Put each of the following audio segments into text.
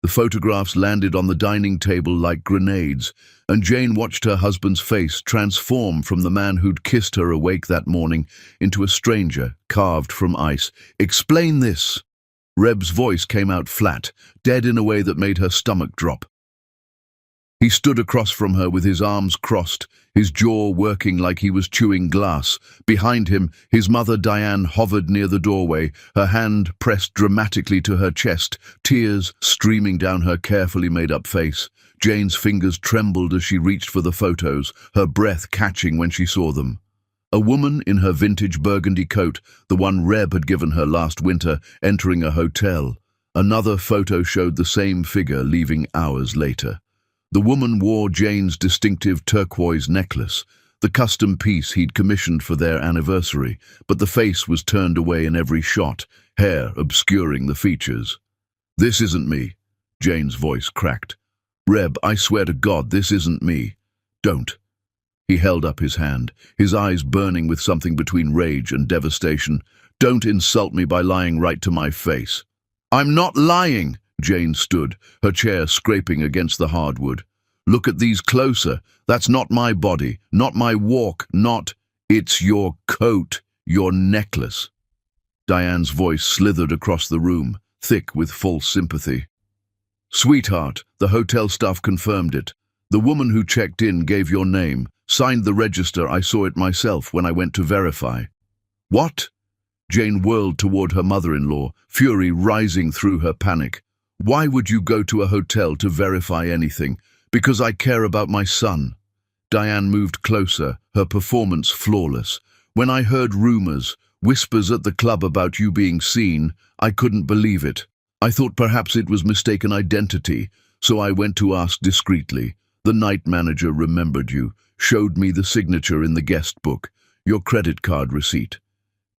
The photographs landed on the dining table like grenades, and Jane watched her husband's face transform from the man who'd kissed her awake that morning into a stranger carved from ice. "Explain this." Reb's voice came out flat, dead in a way that made her stomach drop. He stood across from her with his arms crossed, his jaw working like he was chewing glass. Behind him, his mother Diane hovered near the doorway, her hand pressed dramatically to her chest, tears streaming down her carefully made-up face. Jane's fingers trembled as she reached for the photos, her breath catching when she saw them. A woman in her vintage burgundy coat, the one Reb had given her last winter, entering a hotel. Another photo showed the same figure leaving hours later. The woman wore Jane's distinctive turquoise necklace, the custom piece he'd commissioned for their anniversary, but the face was turned away in every shot, hair obscuring the features. "This isn't me," Jane's voice cracked. "Reb, I swear to God, this isn't me. Don't." He held up his hand, his eyes burning with something between rage and devastation. "Don't insult me by lying right to my face." "I'm not lying." Jane stood, her chair scraping against the hardwood. "Look at these closer. That's not my body, not my walk, not... It's your coat, your necklace." Diane's voice slithered across the room, thick with false sympathy. "Sweetheart, the hotel staff confirmed it. The woman who checked in gave your name, signed the register. I saw it myself when I went to verify." "What?" Jane whirled toward her mother-in-law, fury rising through her panic. "Why would you go to a hotel to verify anything? Because I care about my son." Diane moved closer, her performance flawless. "When I heard rumors, whispers at the club about you being seen, I couldn't believe it. I thought perhaps it was mistaken identity, so I went to ask discreetly. The night manager remembered you, showed me the signature in the guest book, your credit card receipt."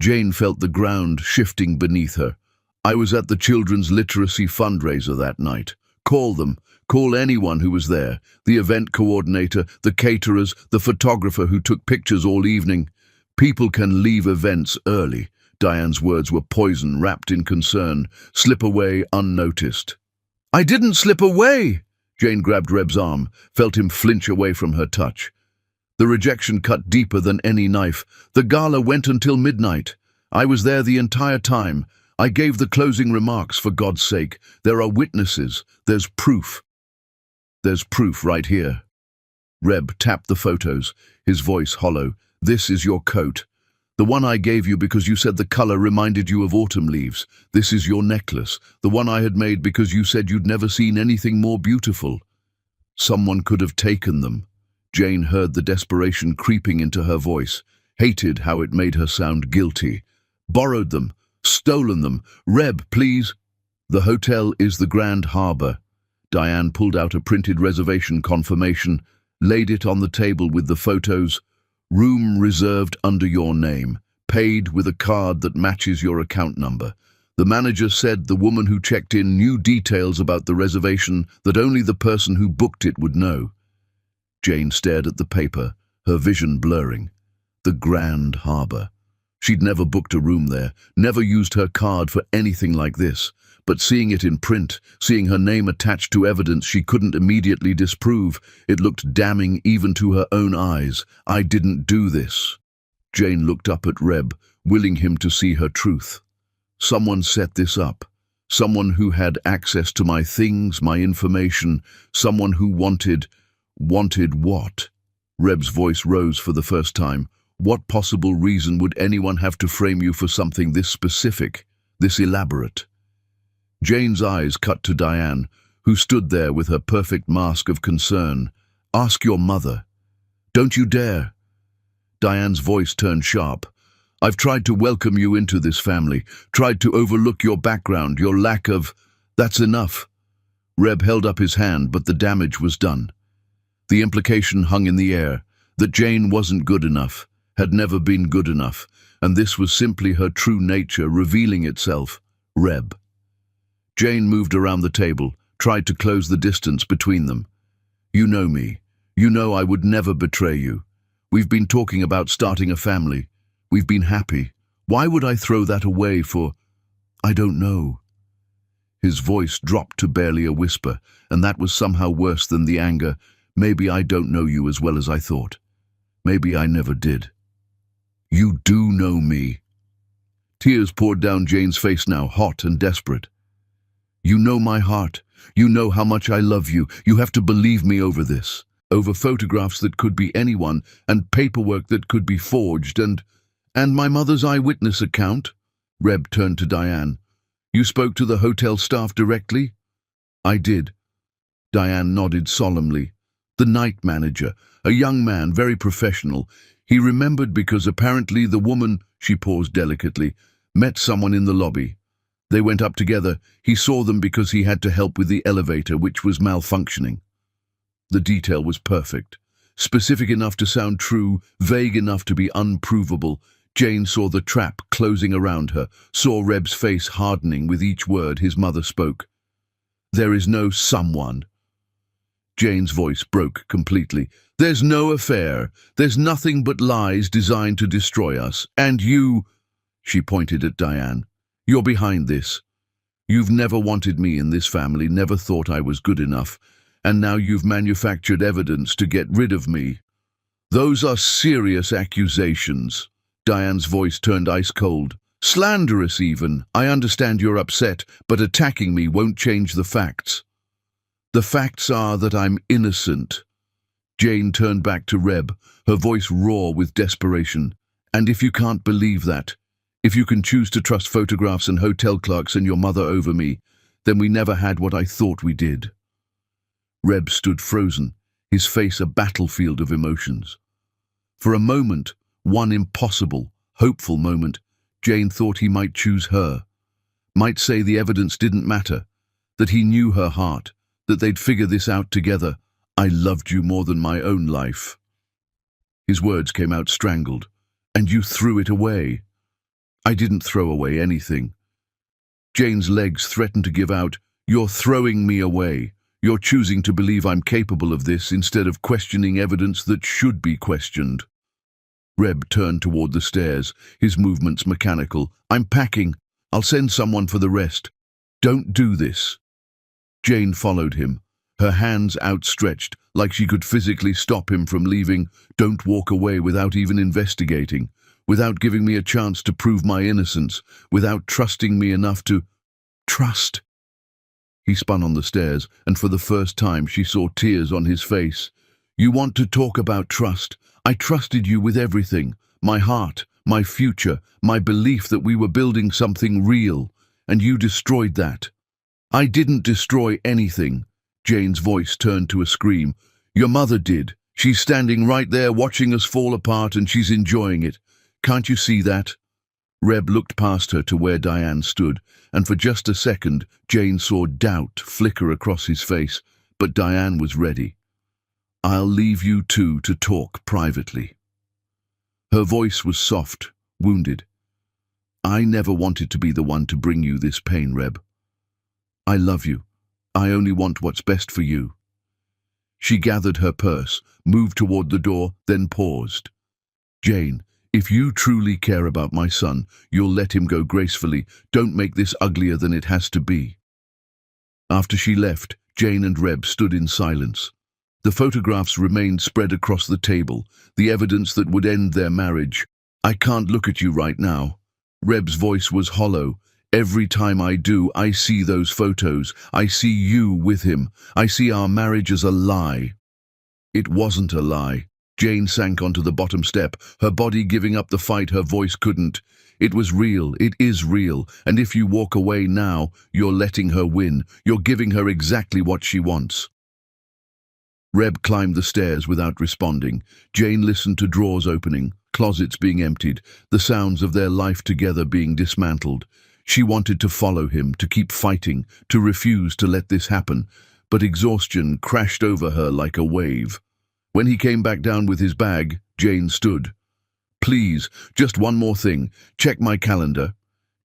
Jane felt the ground shifting beneath her. "I was at the Children's Literacy fundraiser that night. Call them. Call anyone who was there. The event coordinator, the caterers, the photographer who took pictures all evening. People can leave events early." Diane's words were poison wrapped in concern. "Slip away unnoticed." "I didn't slip away!" Jane grabbed Reb's arm, felt him flinch away from her touch. The rejection cut deeper than any knife. "The gala went until midnight. I was there the entire time. I gave the closing remarks, for God's sake. There are witnesses. There's proof." "There's proof right here." Reb tapped the photos, his voice hollow. "This is your coat. The one I gave you because you said the color reminded you of autumn leaves. This is your necklace, the one I had made because you said you'd never seen anything more beautiful." Someone could have taken them. Jane heard the desperation creeping into her voice, hated how it made her sound guilty. "Borrowed them. Stolen them. Reb, please." "The hotel is the Grand Harbor." Diane pulled out a printed reservation confirmation, laid it on the table with the photos. "Room reserved under your name. Paid with a card that matches your account number." The manager said the woman who checked in knew details about the reservation that only the person who booked it would know. Jane stared at the paper, her vision blurring. The Grand Harbor. She'd never booked a room there, never used her card for anything like this. But seeing it in print, seeing her name attached to evidence she couldn't immediately disprove, it looked damning even to her own eyes. "I didn't do this." Jane looked up at Reb, willing him to see her truth. "Someone set this up. Someone who had access to my things, my information. Someone who wanted what?" Reb's voice rose for the first time. "What possible reason would anyone have to frame you for something this specific, this elaborate?" Jane's eyes cut to Diane, who stood there with her perfect mask of concern. "Ask your mother." "Don't you dare." Diane's voice turned sharp. "I've tried to welcome you into this family, tried to overlook your background, your lack of... That's enough." Reb held up his hand, but the damage was done. The implication hung in the air, that Jane wasn't good enough, had never been good enough, and this was simply her true nature revealing itself. Reb. Jane moved around the table, tried to close the distance between them. "You know me. You know I would never betray you. We've been talking about starting a family. We've been happy. Why would I throw that away for... I don't know." His voice dropped to barely a whisper, and that was somehow worse than the anger. Maybe I don't know you as well as I thought. Maybe I never did. You do know me. Tears poured down Jane's face now, hot and desperate. You know my heart. You know how much I love you. You have to believe me over this. Over photographs that could be anyone, and paperwork that could be forged, and my mother's eyewitness account. Reb turned to Diane. You spoke to the hotel staff directly? I did. Diane nodded solemnly. The night manager, a young man, very professional. He remembered because apparently the woman, she paused delicately, met someone in the lobby. They went up together. He saw them because he had to help with the elevator, which was malfunctioning. The detail was perfect. Specific enough to sound true, vague enough to be unprovable. Jane saw the trap closing around her, saw Reb's face hardening with each word his mother spoke. There is no someone. Jane's voice broke completely. There's no affair. There's nothing but lies designed to destroy us. And you, she pointed at Diane, you're behind this. You've never wanted me in this family, never thought I was good enough, and now you've manufactured evidence to get rid of me. Those are serious accusations. Diane's voice turned ice cold. Slanderous even. I understand you're upset, but attacking me won't change the facts. The facts are that I'm innocent. Jane turned back to Reb, her voice raw with desperation. And if you can't believe that, if you can choose to trust photographs and hotel clerks and your mother over me, then we never had what I thought we did. Reb stood frozen, his face a battlefield of emotions. For a moment, one impossible, hopeful moment, Jane thought he might choose her, might say the evidence didn't matter, that he knew her heart, that they'd figure this out together. I loved you more than my own life. His words came out strangled. And you threw it away. I didn't throw away anything. Jane's legs threatened to give out. You're throwing me away. You're choosing to believe I'm capable of this instead of questioning evidence that should be questioned. Reb turned toward the stairs, his movements mechanical. I'm packing. I'll send someone for the rest. Don't do this. Jane followed him, her hands outstretched, like she could physically stop him from leaving. Don't walk away without even investigating, without giving me a chance to prove my innocence, without trusting me enough to... Trust. He spun on the stairs, and for the first time she saw tears on his face. You want to talk about trust? I trusted you with everything. My heart, my future, my belief that we were building something real, and you destroyed that. I didn't destroy anything. Jane's voice turned to a scream. Your mother did. She's standing right there watching us fall apart and she's enjoying it. Can't you see that? Reb looked past her to where Diane stood, and for just a second Jane saw doubt flicker across his face, but Diane was ready. I'll leave you two to talk privately. Her voice was soft, wounded. I never wanted to be the one to bring you this pain, Reb. I love you. I only want what's best for you. She gathered her purse, moved toward the door, then paused. Jane, if you truly care about my son, you'll let him go gracefully. Don't make this uglier than it has to be. After she left, Jane and Reb stood in silence. The photographs remained spread across the table, the evidence that would end their marriage. I can't look at you right now. Reb's voice was hollow. Every time I do, I see those photos. I see you with him. I see our marriage as a lie. It wasn't a lie. Jane sank onto the bottom step, her body giving up the fight her voice couldn't. It was real, it is real, and if you walk away now, you're letting her win. You're giving her exactly what she wants. Reb climbed the stairs without responding. Jane listened to drawers opening, closets being emptied, the sounds of their life together being dismantled. She wanted to follow him, to keep fighting, to refuse to let this happen, but exhaustion crashed over her like a wave. When he came back down with his bag, Jane stood. Please, just one more thing. Check my calendar.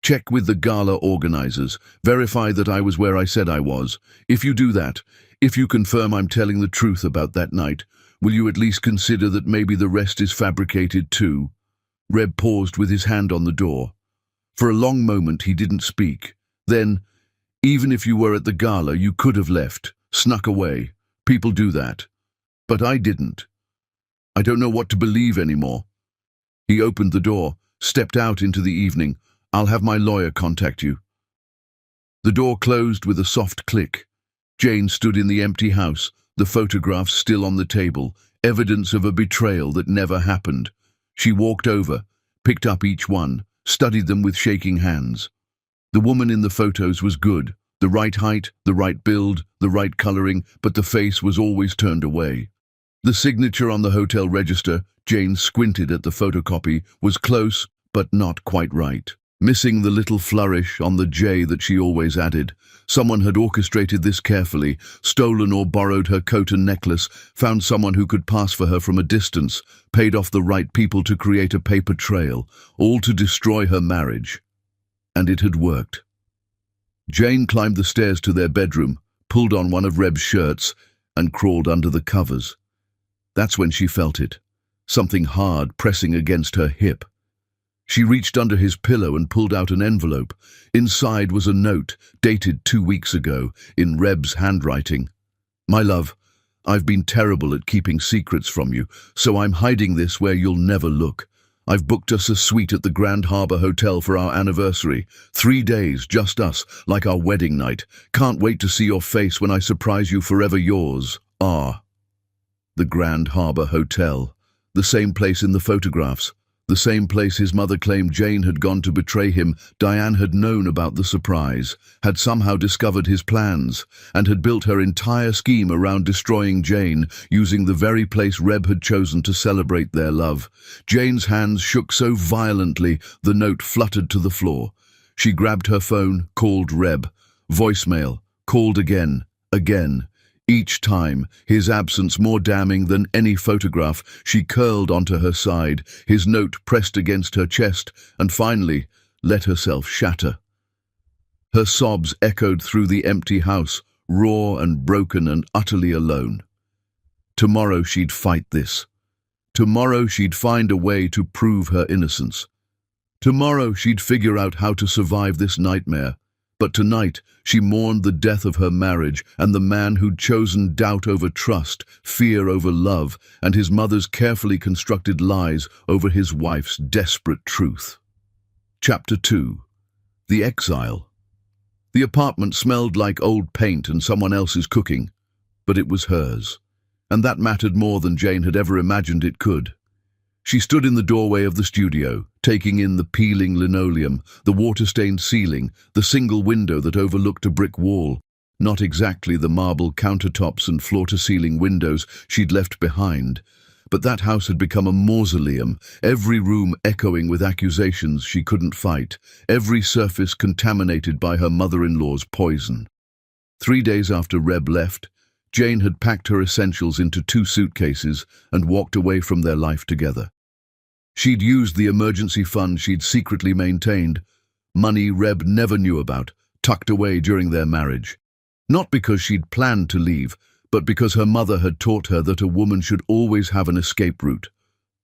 Check with the gala organizers. Verify that I was where I said I was. If you do that, if you confirm I'm telling the truth about that night, will you at least consider that maybe the rest is fabricated too? Reb paused with his hand on the door. For a long moment he didn't speak. Then, Even if you were at the gala, you could have left, snuck away. People do that. But I didn't. I don't know what to believe anymore." He opened the door, stepped out into the evening. "I'll have my lawyer contact you." The door closed with a soft click. Jane stood in the empty house, the photographs still on the table, evidence of a betrayal that never happened. She walked over, picked up each one, studied them with shaking hands. The woman in the photos was good, the right height, the right build, the right coloring, but the face was always turned away. The signature on the hotel register, Jane squinted at the photocopy, was close, but not quite right. Missing the little flourish on the J that she always added. Someone had orchestrated this carefully, stolen or borrowed her coat and necklace, found someone who could pass for her from a distance, paid off the right people to create a paper trail, all to destroy her marriage. And it had worked. Jane climbed the stairs to their bedroom, pulled on one of Reb's shirts, and crawled under the covers. That's when she felt it, something hard pressing against her hip. She reached under his pillow and pulled out an envelope. Inside was a note, dated 2 weeks ago, in Reb's handwriting. "My love, I've been terrible at keeping secrets from you, so I'm hiding this where you'll never look. I've booked us a suite at the Grand Harbour Hotel for our anniversary. 3 days, just us, like our wedding night. Can't wait to see your face when I surprise you. Forever yours, R." The Grand Harbour Hotel, the same place in the photographs. The same place his mother claimed Jane had gone to betray him. Diane had known about the surprise, had somehow discovered his plans, and had built her entire scheme around destroying Jane, using the very place Reb had chosen to celebrate their love. Jane's hands shook so violently the note fluttered to the floor. She grabbed her phone, called Reb. Voicemail, called again. Each time, his absence more damning than any photograph. She curled onto her side, his note pressed against her chest, and finally let herself shatter. Her sobs echoed through the empty house, raw and broken and utterly alone. Tomorrow she'd fight this. Tomorrow she'd find a way to prove her innocence. Tomorrow she'd figure out how to survive this nightmare. But tonight, she mourned the death of her marriage and the man who'd chosen doubt over trust, fear over love, and his mother's carefully constructed lies over his wife's desperate truth. Chapter 2. The Exile. The apartment smelled like old paint and someone else's cooking, but it was hers, and that mattered more than Jane had ever imagined it could. She stood in the doorway of the studio, taking in the peeling linoleum, the water-stained ceiling, the single window that overlooked a brick wall. Not exactly the marble countertops and floor-to-ceiling windows she'd left behind, but that house had become a mausoleum, every room echoing with accusations she couldn't fight, every surface contaminated by her mother-in-law's poison. 3 days after Reb left, Jane had packed her essentials into 2 suitcases and walked away from their life together. She'd used the emergency fund she'd secretly maintained, money Reb never knew about, tucked away during their marriage. Not because she'd planned to leave, but because her mother had taught her that a woman should always have an escape route.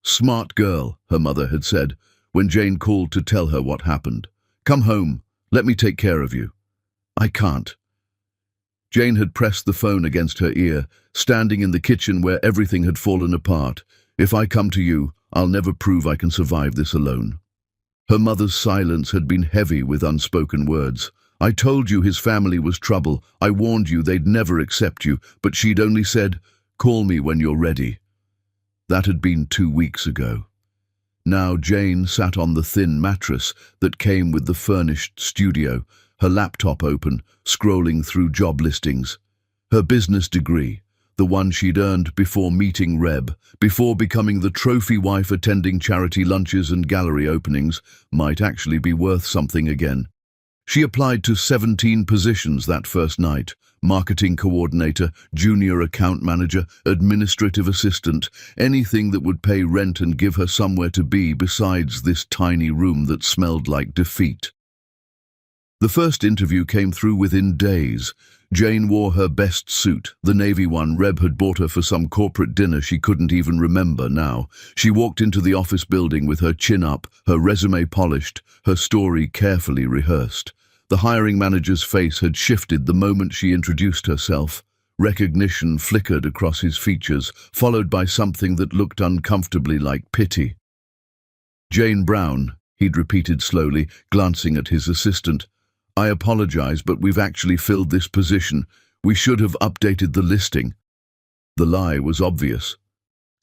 "Smart girl," her mother had said, when Jane called to tell her what happened. "Come home, let me take care of you." "I can't." Jane had pressed the phone against her ear, standing in the kitchen where everything had fallen apart. "If I come to you, I'll never prove I can survive this alone." Her mother's silence had been heavy with unspoken words. "I told you his family was trouble. I warned you they'd never accept you, but she'd only said, 'Call me when you're ready.'" That had been 2 weeks ago. Now Jane sat on the thin mattress that came with the furnished studio, her laptop open, scrolling through job listings. Her business degree, the one she'd earned before meeting Reb, before becoming the trophy wife attending charity lunches and gallery openings, might actually be worth something again. She applied to 17 positions that first night: marketing coordinator, junior account manager, administrative assistant, anything that would pay rent and give her somewhere to be besides this tiny room that smelled like defeat. The first interview came through within days. Jane wore her best suit, the navy one Reb had bought her for some corporate dinner she couldn't even remember now. She walked into the office building with her chin up, her resume polished, her story carefully rehearsed. The hiring manager's face had shifted the moment she introduced herself. Recognition flickered across his features, followed by something that looked uncomfortably like pity. "Jane Brown," he'd repeated slowly, glancing at his assistant. "I apologize, but we've actually filled this position. We should have updated the listing." The lie was obvious.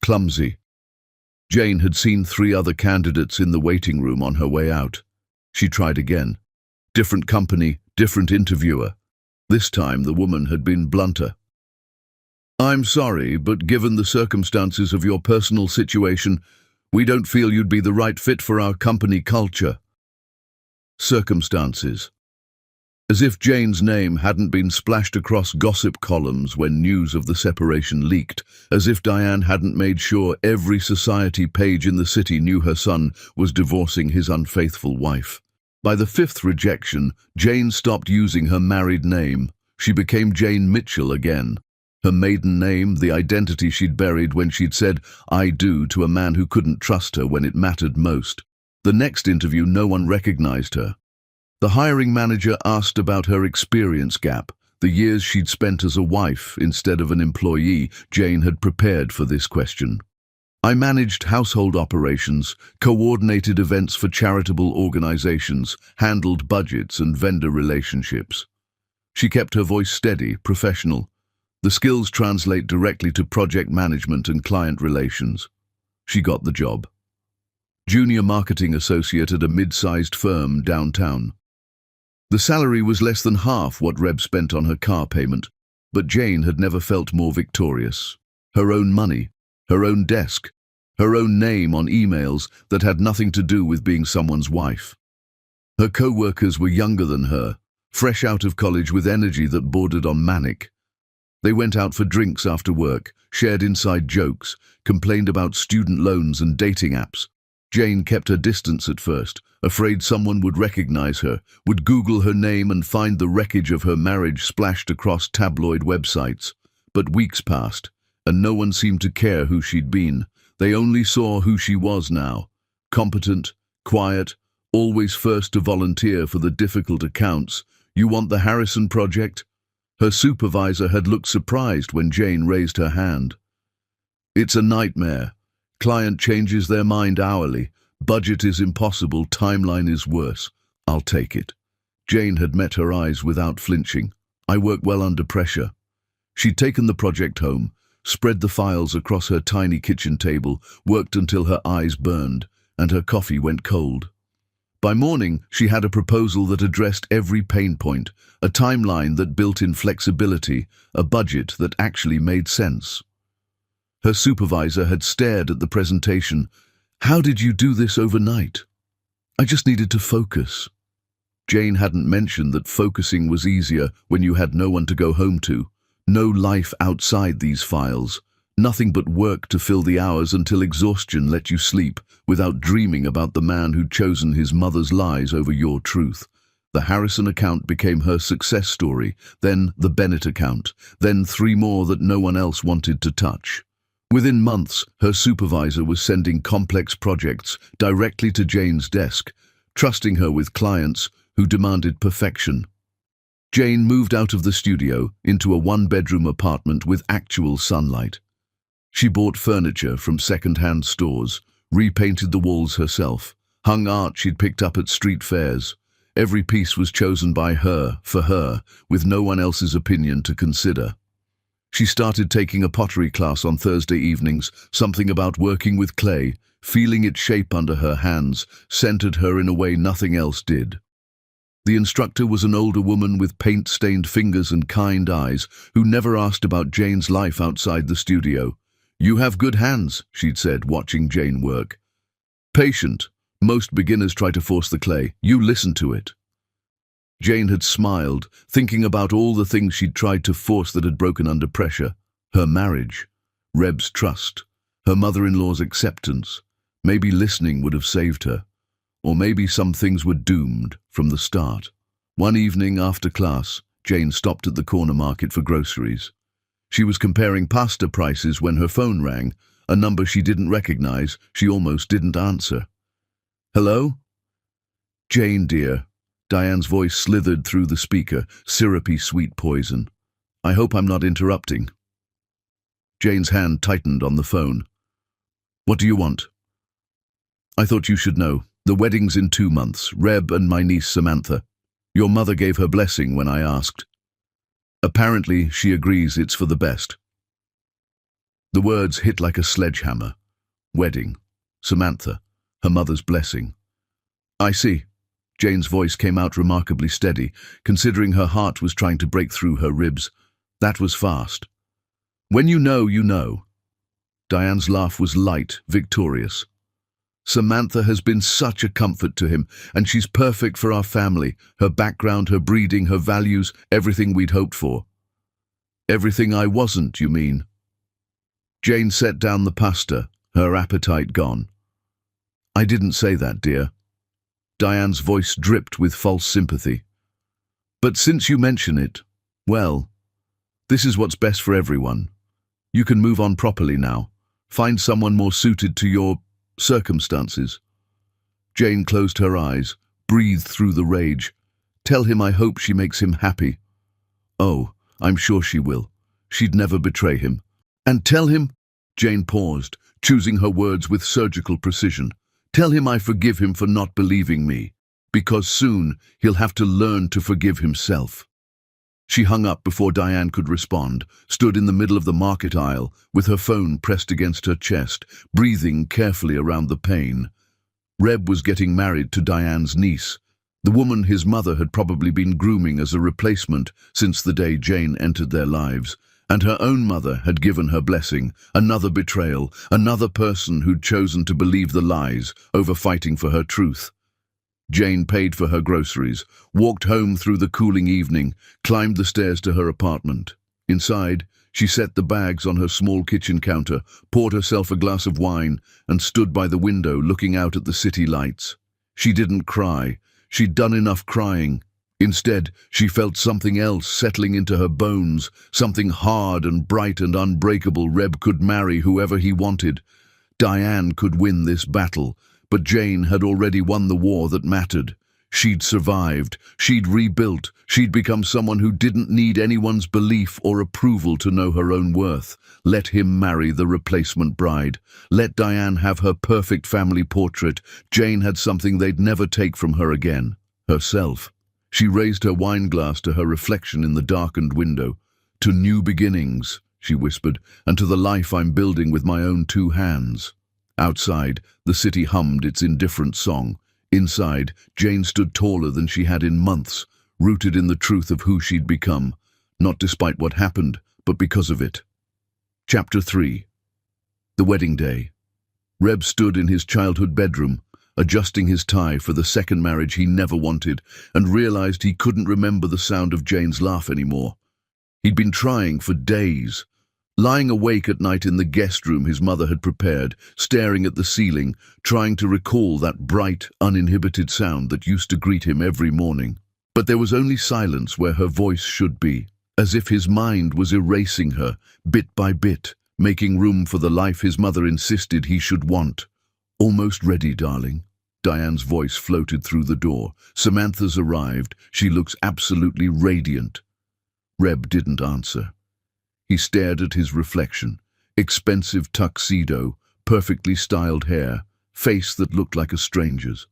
Clumsy. Jane had seen 3 other candidates in the waiting room on her way out. She tried again. Different company, different interviewer. This time the woman had been blunter. "I'm sorry, but given the circumstances of your personal situation, we don't feel you'd be the right fit for our company culture." Circumstances. As if Jane's name hadn't been splashed across gossip columns when news of the separation leaked, as if Diane hadn't made sure every society page in the city knew her son was divorcing his unfaithful wife. By the 5th rejection, Jane stopped using her married name. She became Jane Mitchell again. Her maiden name, the identity she'd buried when she'd said "I do" to a man who couldn't trust her when it mattered most. The next interview, no one recognized her. The hiring manager asked about her experience gap, the years she'd spent as a wife instead of an employee. Jane had prepared for this question. "I managed household operations, coordinated events for charitable organizations, handled budgets and vendor relationships." She kept her voice steady, professional. The skills translate directly to project management and client relations. She got the job. Junior marketing associate at a mid-sized firm downtown. The salary was less than half what Reb spent on her car payment, but Jane had never felt more victorious. Her own money, her own desk, her own name on emails that had nothing to do with being someone's wife. Her co-workers were younger than her, fresh out of college with energy that bordered on manic. They went out for drinks after work, shared inside jokes, complained about student loans and dating apps. Jane kept her distance at first, afraid someone would recognize her, would Google her name and find the wreckage of her marriage splashed across tabloid websites. But weeks passed, and no one seemed to care who she'd been. They only saw who she was now. Competent, quiet, always first to volunteer for the difficult accounts. "You want the Harrison project?" Her supervisor had looked surprised when Jane raised her hand. "It's a nightmare. Client changes their mind hourly. Budget is impossible, timeline is worse. I'll take it." Jane had met her eyes without flinching. "I work well under pressure." She'd taken the project home, spread the files across her tiny kitchen table, worked until her eyes burned, and her coffee went cold. By morning, she had a proposal that addressed every pain point, a timeline that built in flexibility, a budget that actually made sense. Her supervisor had stared at the presentation. "How did you do this overnight?" "I just needed to focus." Jane hadn't mentioned that focusing was easier when you had no one to go home to, no life outside these files, nothing but work to fill the hours until exhaustion let you sleep without dreaming about the man who'd chosen his mother's lies over your truth. The Harrison account became her success story, then the Bennett account, then 3 more that no one else wanted to touch. Within months, her supervisor was sending complex projects directly to Jane's desk, trusting her with clients who demanded perfection. Jane moved out of the studio into a 1-bedroom apartment with actual sunlight. She bought furniture from second-hand stores, repainted the walls herself, hung art she'd picked up at street fairs. Every piece was chosen by her, for her, with no one else's opinion to consider. She started taking a pottery class on Thursday evenings. Something about working with clay, feeling its shape under her hands, centered her in a way nothing else did. The instructor was an older woman with paint-stained fingers and kind eyes, who never asked about Jane's life outside the studio. "You have good hands," she'd said, watching Jane work. "Patient. Most beginners try to force the clay. You listen to it." Jane had smiled, thinking about all the things she'd tried to force that had broken under pressure. Her marriage, Reb's trust, her mother-in-law's acceptance. Maybe listening would have saved her. Or maybe some things were doomed from the start. One evening after class, Jane stopped at the corner market for groceries. She was comparing pasta prices when her phone rang, a number she didn't recognize. She almost didn't answer. "Hello?" "Jane, dear, Diane's voice slithered through the speaker, syrupy sweet poison. I hope I'm not interrupting. Jane's hand tightened on the phone. What do you want? I thought you should know. The wedding's in 2 months. Reb and my niece Samantha. Your mother gave her blessing when I asked. Apparently, she agrees it's for the best. The words hit like a sledgehammer. Wedding. Samantha. Her mother's blessing. I see. Jane's voice came out remarkably steady, considering her heart was trying to break through her ribs. That was fast. When you know, you know. Diane's laugh was light, victorious. Samantha has been such a comfort to him, and she's perfect for our family. Her background, her breeding, her values, everything we'd hoped for. Everything I wasn't, you mean? Jane set down the pasta, her appetite gone. I didn't say that, dear. Diane's voice dripped with false sympathy. But since you mention it, well, this is what's best for everyone. You can move on properly now. Find someone more suited to your circumstances. Jane closed her eyes, breathed through the rage. Tell him I hope she makes him happy. Oh, I'm sure she will. She'd never betray him. And tell him, Jane paused, choosing her words with surgical precision. Tell him I forgive him for not believing me, because soon he'll have to learn to forgive himself. She hung up before Diane could respond, stood in the middle of the market aisle, with her phone pressed against her chest, breathing carefully around the pain. Reb was getting married to Diane's niece, the woman his mother had probably been grooming as a replacement since the day Jane entered their lives, and her own mother had given her blessing, another betrayal, another person who'd chosen to believe the lies over fighting for her truth. Jane paid for her groceries, walked home through the cooling evening, climbed the stairs to her apartment. Inside, she set the bags on her small kitchen counter, poured herself a glass of wine, and stood by the window looking out at the city lights. She didn't cry. She'd done enough crying. Instead, she felt something else settling into her bones, something hard and bright and unbreakable. Reb could marry whoever he wanted. Diane could win this battle, but Jane had already won the war that mattered. She'd survived, she'd rebuilt, she'd become someone who didn't need anyone's belief or approval to know her own worth. Let him marry the replacement bride. Let Diane have her perfect family portrait. Jane had something they'd never take from her again, herself. She raised her wine glass to her reflection in the darkened window. To new beginnings, she whispered, and to the life I'm building with my own 2 hands. Outside, the city hummed its indifferent song. Inside, Jane stood taller than she had in months, rooted in the truth of who she'd become, not despite what happened, but because of it. Chapter 3. The wedding day. Reb stood in his childhood bedroom, adjusting his tie for the second marriage he never wanted, and realized he couldn't remember the sound of Jane's laugh anymore. He'd been trying for days, lying awake at night in the guest room his mother had prepared, staring at the ceiling, trying to recall that bright, uninhibited sound that used to greet him every morning. But there was only silence where her voice should be, as if his mind was erasing her, bit by bit, making room for the life his mother insisted he should want. Almost ready, darling. Diane's voice floated through the door. Samantha's arrived. She looks absolutely radiant. Reb didn't answer. He stared at his reflection. Expensive tuxedo, perfectly styled hair, face that looked like a stranger's.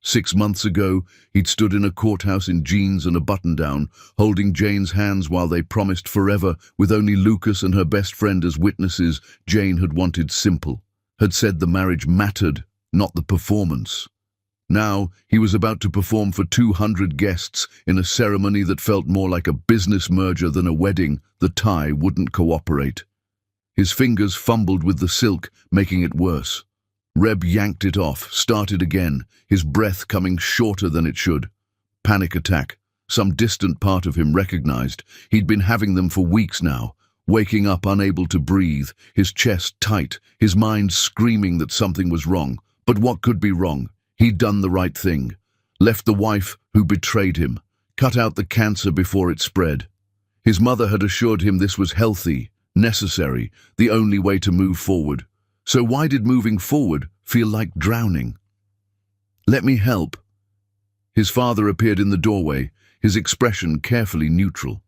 6 months ago, he'd stood in a courthouse in jeans and a button-down, holding Jane's hands while they promised forever, with only Lucas and her best friend as witnesses. Jane had wanted simple, had said the marriage mattered, not the performance. Now, he was about to perform for 200 guests in a ceremony that felt more like a business merger than a wedding. The tie wouldn't cooperate. His fingers fumbled with the silk, making it worse. Reb yanked it off, started again, his breath coming shorter than it should. Panic attack. Some distant part of him recognized. He'd been having them for weeks now, waking up unable to breathe, his chest tight, his mind screaming that something was wrong. But what could be wrong? He'd done the right thing. Left the wife who betrayed him. Cut out the cancer before it spread. His mother had assured him this was healthy, necessary, the only way to move forward. So why did moving forward feel like drowning? Let me help. His father appeared in the doorway, his expression carefully neutral.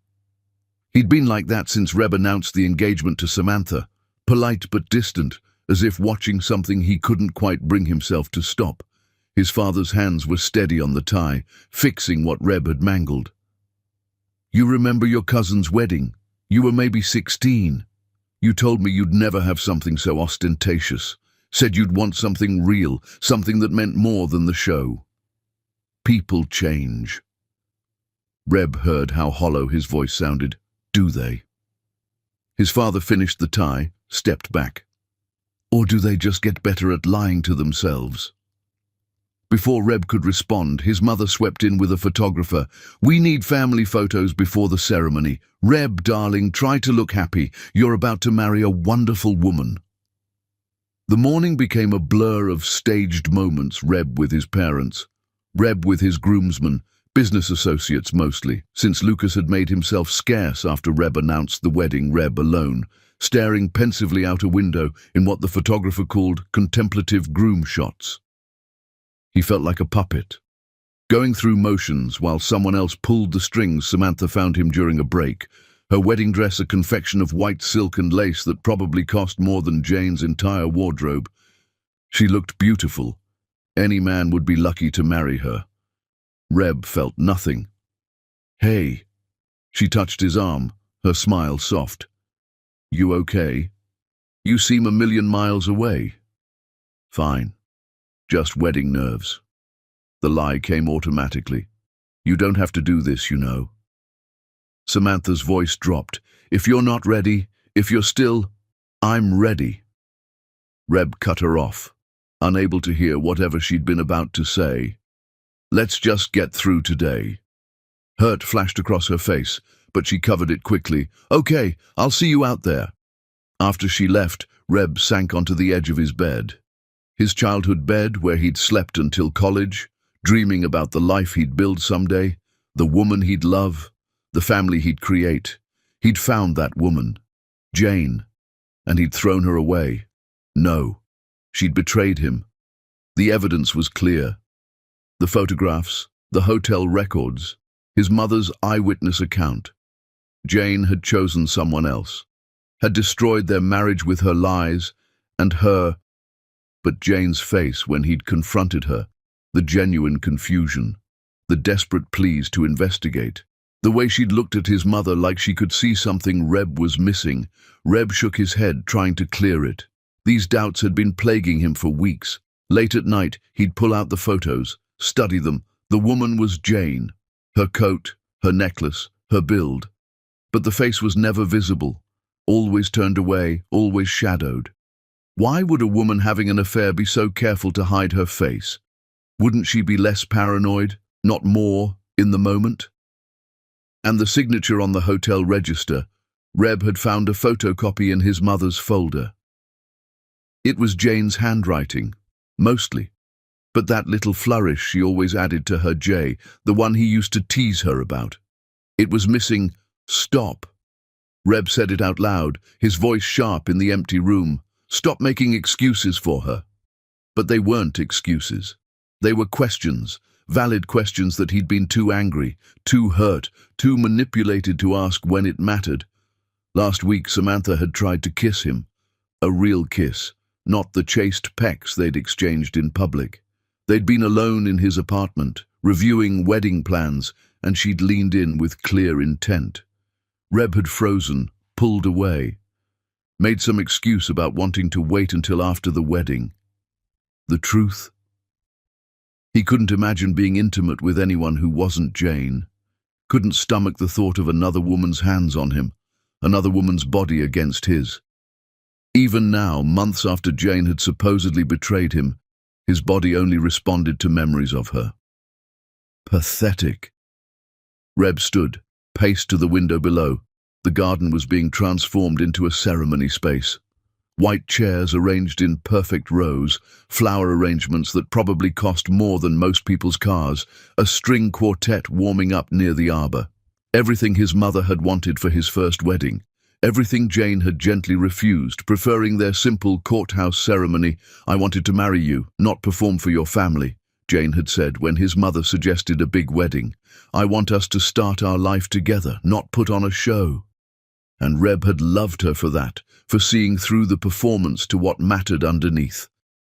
He'd been like that since Reb announced the engagement to Samantha, polite but distant, as if watching something he couldn't quite bring himself to stop. His father's hands were steady on the tie, fixing what Reb had mangled. "You remember your cousin's wedding? You were maybe 16. You told me you'd never have something so ostentatious. Said you'd want something real, something that meant more than the show." People change. Reb heard how hollow his voice sounded. Do they? His father finished the tie, stepped back. Or do they just get better at lying to themselves? Before Reb could respond, his mother swept in with a photographer. "We need family photos before the ceremony. Reb, darling, try to look happy. You're about to marry a wonderful woman." The morning became a blur of staged moments, Reb with his parents, Reb with his groomsmen, business associates mostly, since Lucas had made himself scarce after Reb announced the wedding. Reb alone, staring pensively out a window in what the photographer called contemplative groom shots. He felt like a puppet, going through motions while someone else pulled the strings. Samantha found him during a break, her wedding dress a confection of white silk and lace that probably cost more than Jane's entire wardrobe. She looked beautiful. Any man would be lucky to marry her. Reb felt nothing. "Hey." She touched his arm, her smile soft. "You okay? You seem a million miles away." "Fine. Just wedding nerves." The lie came automatically. "You don't have to do this, you know." Samantha's voice dropped. "If you're not ready, if you're still, I'm ready." Reb cut her off, unable to hear whatever she'd been about to say. "Let's just get through today." Hurt flashed across her face, but she covered it quickly. "Okay, I'll see you out there." After she left, Reb sank onto the edge of his bed. His childhood bed where he'd slept until college, dreaming about the life he'd build someday, the woman he'd love, the family he'd create. He'd found that woman, Jane, and he'd thrown her away. No, she'd betrayed him. The evidence was clear. The photographs, the hotel records, his mother's eyewitness account. Jane had chosen someone else, had destroyed their marriage with her lies, and her. But Jane's face when he'd confronted her, the genuine confusion, the desperate pleas to investigate, the way she'd looked at his mother like she could see something Reb was missing. Reb shook his head, trying to clear it. These doubts had been plaguing him for weeks. Late at night, he'd pull out the photos, study them. The woman was Jane. Her coat, her necklace, her build. But the face was never visible, always turned away, always shadowed. Why would a woman having an affair be so careful to hide her face? Wouldn't she be less paranoid, not more, in the moment? And the signature on the hotel register, Reb had found a photocopy in his mother's folder. It was Jane's handwriting, mostly, but that little flourish she always added to her J, the one he used to tease her about. It was missing stop. Reb said it out loud, his voice sharp in the empty room. Stop making excuses for her. But they weren't excuses. They were questions, valid questions that he'd been too angry, too hurt, too manipulated to ask when it mattered. Last week Samantha had tried to kiss him. A real kiss, not the chaste pecks they'd exchanged in public. They'd been alone in his apartment, reviewing wedding plans, and she'd leaned in with clear intent. Reb had frozen, pulled away, made some excuse about wanting to wait until after the wedding. The truth? He couldn't imagine being intimate with anyone who wasn't Jane. Couldn't stomach the thought of another woman's hands on him, another woman's body against his. Even now, months after Jane had supposedly betrayed him, his body only responded to memories of her. Pathetic. Reb stood, paced to the window below. The garden was being transformed into a ceremony space. White chairs arranged in perfect rows, flower arrangements that probably cost more than most people's cars, a string quartet warming up near the arbor. Everything his mother had wanted for his first wedding. Everything Jane had gently refused, preferring their simple courthouse ceremony. I wanted to marry you, not perform for your family. Jane had said when his mother suggested a big wedding. "I want us to start our life together, not put on a show." And Reb had loved her for that, for seeing through the performance to what mattered underneath.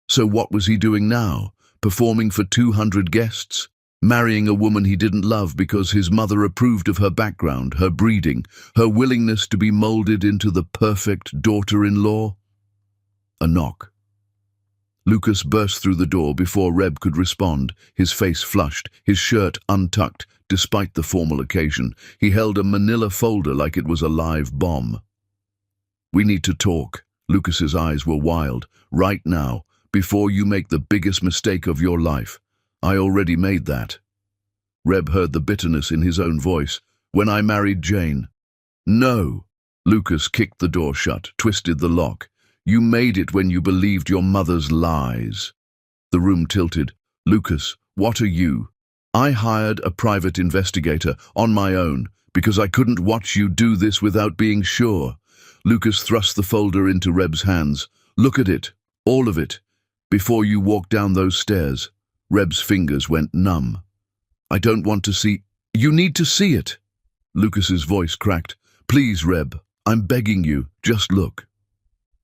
So what was he doing now? Performing for 200 guests? Marrying a woman he didn't love because his mother approved of her background, her breeding, her willingness to be molded into the perfect daughter-in-law? A knock. Lucas burst through the door before Reb could respond, his face flushed, his shirt untucked, despite the formal occasion. He held a manila folder like it was a live bomb. "We need to talk." Lucas's eyes were wild. "Right now, before you make the biggest mistake of your life." "I already made that." Reb heard the bitterness in his own voice. "When I married Jane." "No." Lucas kicked the door shut, twisted the lock. "You made it when you believed your mother's lies." The room tilted. "Lucas, what are you?" "I hired a private investigator on my own because I couldn't watch you do this without being sure." Lucas thrust the folder into Reb's hands. "Look at it, all of it, before you walk down those stairs." Reb's fingers went numb. "I don't want to see." "You need to see it." Lucas's voice cracked. "Please, Reb, I'm begging you, just look."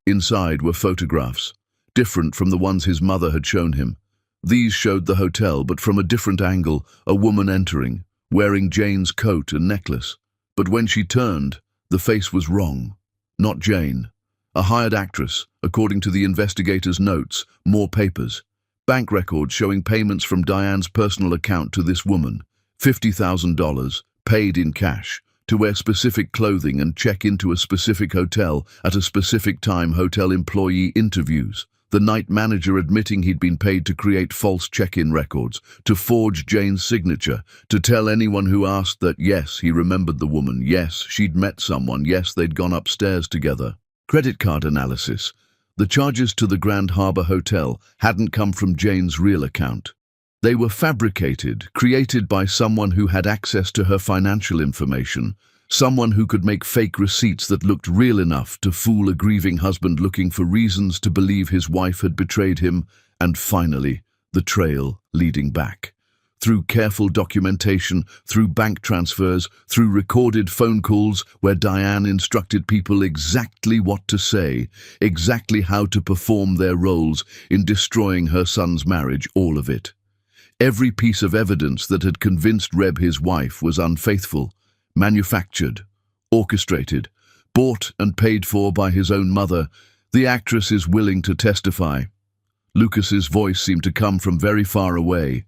Inside were photographs, different from the ones his mother had shown him. These showed the hotel, but from a different angle, a woman entering, wearing Jane's coat and necklace. But when she turned, the face was wrong. Not Jane. A hired actress, according to the investigator's notes, more papers. Bank records showing payments from Diane's personal account to this woman. $50,000, paid in cash, to wear specific clothing and check into a specific hotel at a specific time. Hotel employee interviews. The night manager admitting he'd been paid to create false check-in records, to forge Jane's signature, to tell anyone who asked that, yes, he remembered the woman, yes, she'd met someone, yes, they'd gone upstairs together. Credit card analysis. The charges to the Grand Harbor Hotel hadn't come from Jane's real account. They were fabricated, created by someone who had access to her financial information, someone who could make fake receipts that looked real enough to fool a grieving husband looking for reasons to believe his wife had betrayed him, and finally, the trail leading back. Through careful documentation, through bank transfers, through recorded phone calls where Diane instructed people exactly what to say, exactly how to perform their roles in destroying her son's marriage, all of it. Every piece of evidence that had convinced Reb his wife was unfaithful, manufactured, orchestrated, bought and paid for by his own mother. The actress is willing to testify. Lucas's voice seemed to come from very far away.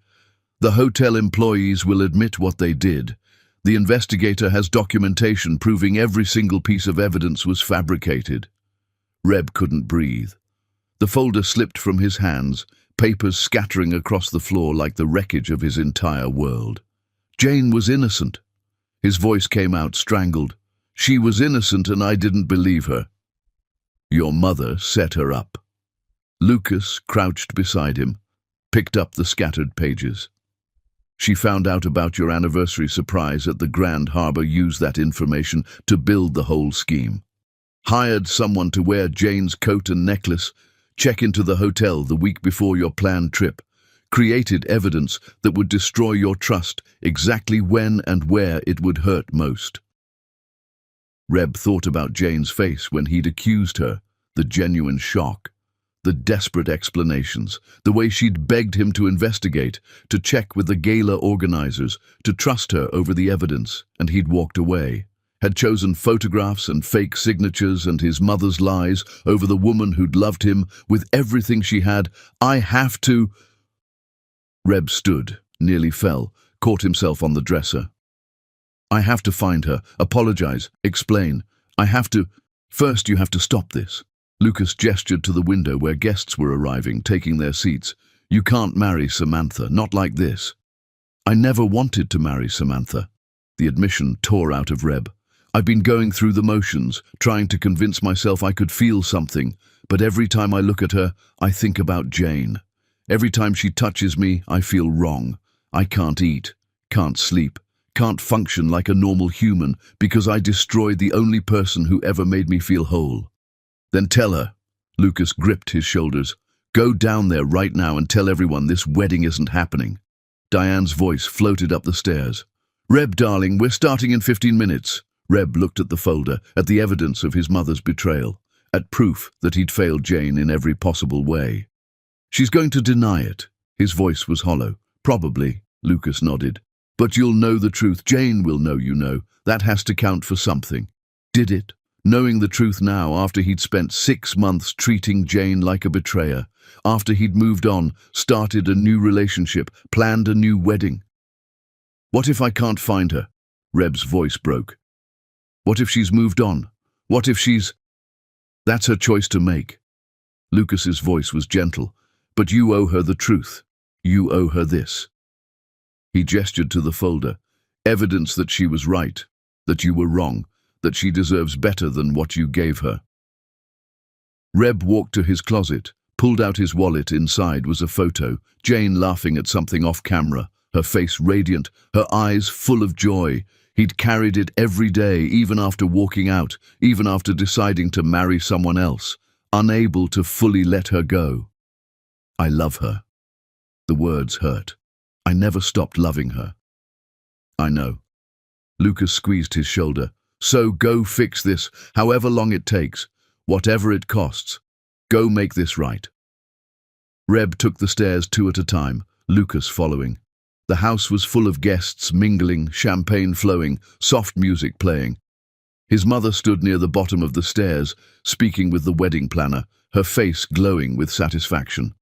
The hotel employees will admit what they did. The investigator has documentation proving every single piece of evidence was fabricated. Reb couldn't breathe. The folder slipped from his hands, papers scattering across the floor like the wreckage of his entire world. Jane was innocent. His voice came out strangled. "She was innocent and I didn't believe her. Your mother set her up." Lucas crouched beside him, picked up the scattered pages. "She found out about your anniversary surprise at the Grand Harbor, used that information to build the whole scheme. Hired someone to wear Jane's coat and necklace, check into the hotel the week before your planned trip, created evidence that would destroy your trust exactly when and where it would hurt most." Reb thought about Jane's face when he'd accused her, the genuine shock, the desperate explanations, the way she'd begged him to investigate, to check with the gala organizers, to trust her over the evidence, and he'd walked away. Had chosen photographs and fake signatures and his mother's lies over the woman who'd loved him with everything she had. "I have to—" Reb stood, nearly fell, caught himself on the dresser. "I have to find her, apologize, explain. I have to— First you have to stop this." Lucas gestured to the window where guests were arriving, taking their seats. "You can't marry Samantha, not like this." "I never wanted to marry Samantha." The admission tore out of Reb. "I've been going through the motions, trying to convince myself I could feel something, but every time I look at her, I think about Jane. Every time she touches me, I feel wrong. I can't eat, can't sleep, can't function like a normal human because I destroyed the only person who ever made me feel whole." "Then tell her." Lucas gripped his shoulders. Go down there right now and tell everyone this wedding isn't happening." Diane's voice floated up the stairs. "Reb, darling, we're starting in 15 minutes. Reb looked at the folder, at the evidence of his mother's betrayal, at proof that he'd failed Jane in every possible way. "She's going to deny it." His voice was hollow. "Probably," Lucas nodded. "But you'll know the truth. Jane will know you know. That has to count for something." Did it? Knowing the truth now, after he'd spent 6 months treating Jane like a betrayer, after he'd moved on, started a new relationship, planned a new wedding. "What if I can't find her?" Reb's voice broke. "What if she's moved on? What if she's—" "That's her choice to make." Lucas's voice was gentle. "But you owe her the truth. You owe her this." He gestured to the folder. "Evidence that she was right, that you were wrong, that she deserves better than what you gave her." Reb walked to his closet, pulled out his wallet. Inside was a photo, Jane laughing at something off camera, her face radiant, her eyes full of joy. He'd carried it every day, even after walking out, even after deciding to marry someone else, unable to fully let her go. "I love her." The words hurt. "I never stopped loving her." "I know." Lucas squeezed his shoulder. "So go fix this, however long it takes, whatever it costs. Go make this right." Reb took the stairs 2 at a time, Lucas following. The house was full of guests mingling, champagne flowing, soft music playing. His mother stood near the bottom of the stairs, speaking with the wedding planner, her face glowing with satisfaction.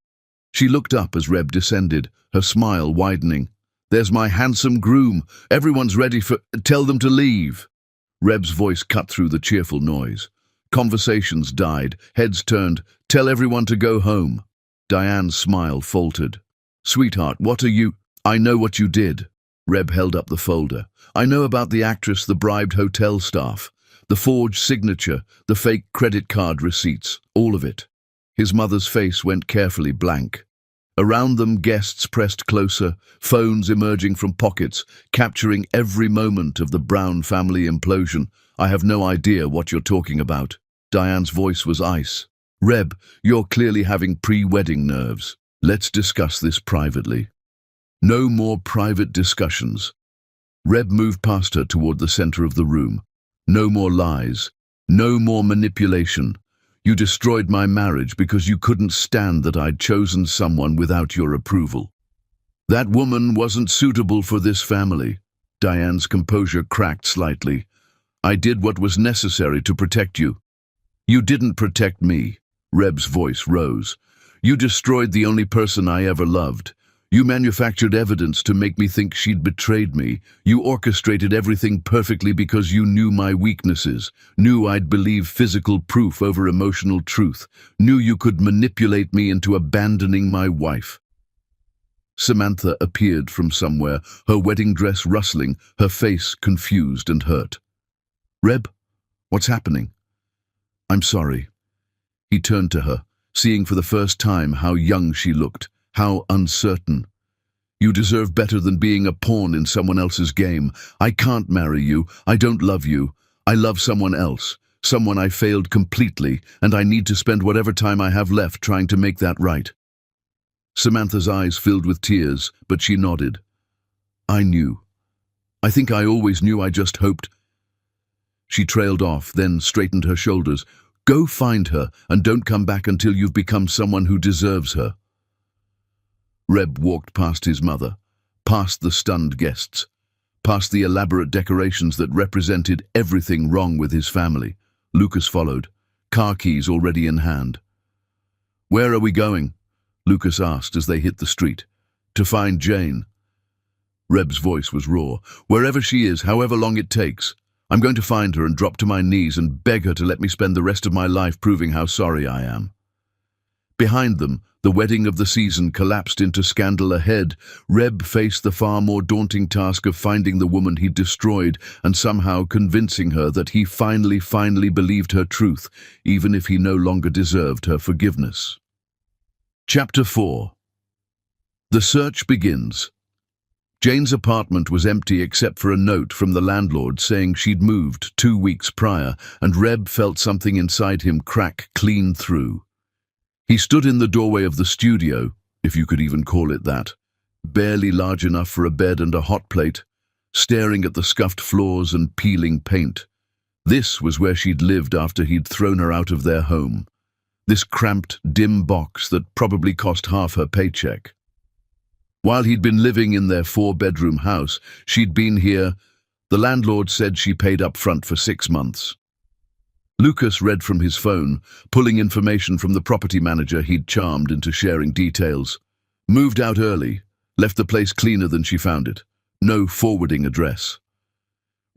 She looked up as Reb descended, her smile widening. "There's my handsome groom. Everyone's ready for— Tell them to leave." Reb's voice cut through the cheerful noise. Conversations died, heads turned. "Tell everyone to go home." Diane's smile faltered. "Sweetheart, what are you—" "I know what you did." Reb held up the folder. "I know about the actress, the bribed hotel staff, the forged signature, the fake credit card receipts, all of it." His mother's face went carefully blank. Around them, guests pressed closer, phones emerging from pockets, capturing every moment of the Brown family implosion. "I have no idea what you're talking about." Diane's voice was ice. "Reb, you're clearly having pre-wedding nerves. Let's discuss this privately." No more private discussions. Reb moved past her toward the center of the room. "No more lies. No more manipulation. You destroyed my marriage because you couldn't stand that I'd chosen someone without your approval. That woman wasn't suitable for this family." Diane's composure cracked slightly. "I did what was necessary to protect you." "You didn't protect me." Reb's voice rose. "You destroyed the only person I ever loved. You manufactured evidence to make me think she'd betrayed me. You orchestrated everything perfectly because you knew my weaknesses, knew I'd believe physical proof over emotional truth, knew you could manipulate me into abandoning my wife." Samantha appeared from somewhere, her wedding dress rustling, her face confused and hurt. "Reb, what's happening?" "I'm sorry." He turned to her, seeing for the first time how young she looked, how uncertain. "You deserve better than being a pawn in someone else's game. I can't marry you. I don't love you. I love someone else, someone I failed completely, and I need to spend whatever time I have left trying to make that right." Samantha's eyes filled with tears, but she nodded. "I knew. I think I always knew. I just hoped—" She trailed off, then straightened her shoulders. "Go find her, and don't come back until you've become someone who deserves her." Reb walked past his mother, past the stunned guests, past the elaborate decorations that represented everything wrong with his family. Lucas followed, car keys already in hand. "Where are we going?" Lucas asked as they hit the street. "To find Jane." Reb's voice was raw. "Wherever she is, however long it takes. I'm going to find her and drop to my knees and beg her to let me spend the rest of my life proving how sorry I am." Behind them, the wedding of the season collapsed into scandal ahead. Reb faced the far more daunting task of finding the woman he'd destroyed and somehow convincing her that he finally believed her truth, even if he no longer deserved her forgiveness. Chapter 4. The search begins. Jane's apartment was empty except for a note from the landlord saying she'd moved 2 weeks prior, and Reb felt something inside him crack clean through. He stood in the doorway of the studio, if you could even call it that, barely large enough for a bed and a hot plate, staring at the scuffed floors and peeling paint. This was where she'd lived after he'd thrown her out of their home. This cramped, dim box that probably cost half her paycheck. While he'd been living in their 4-bedroom house, she'd been here. The landlord said she paid up front for 6 months. Lucas read from his phone, pulling information from the property manager he'd charmed into sharing details. Moved out early, left the place cleaner than she found it. No forwarding address.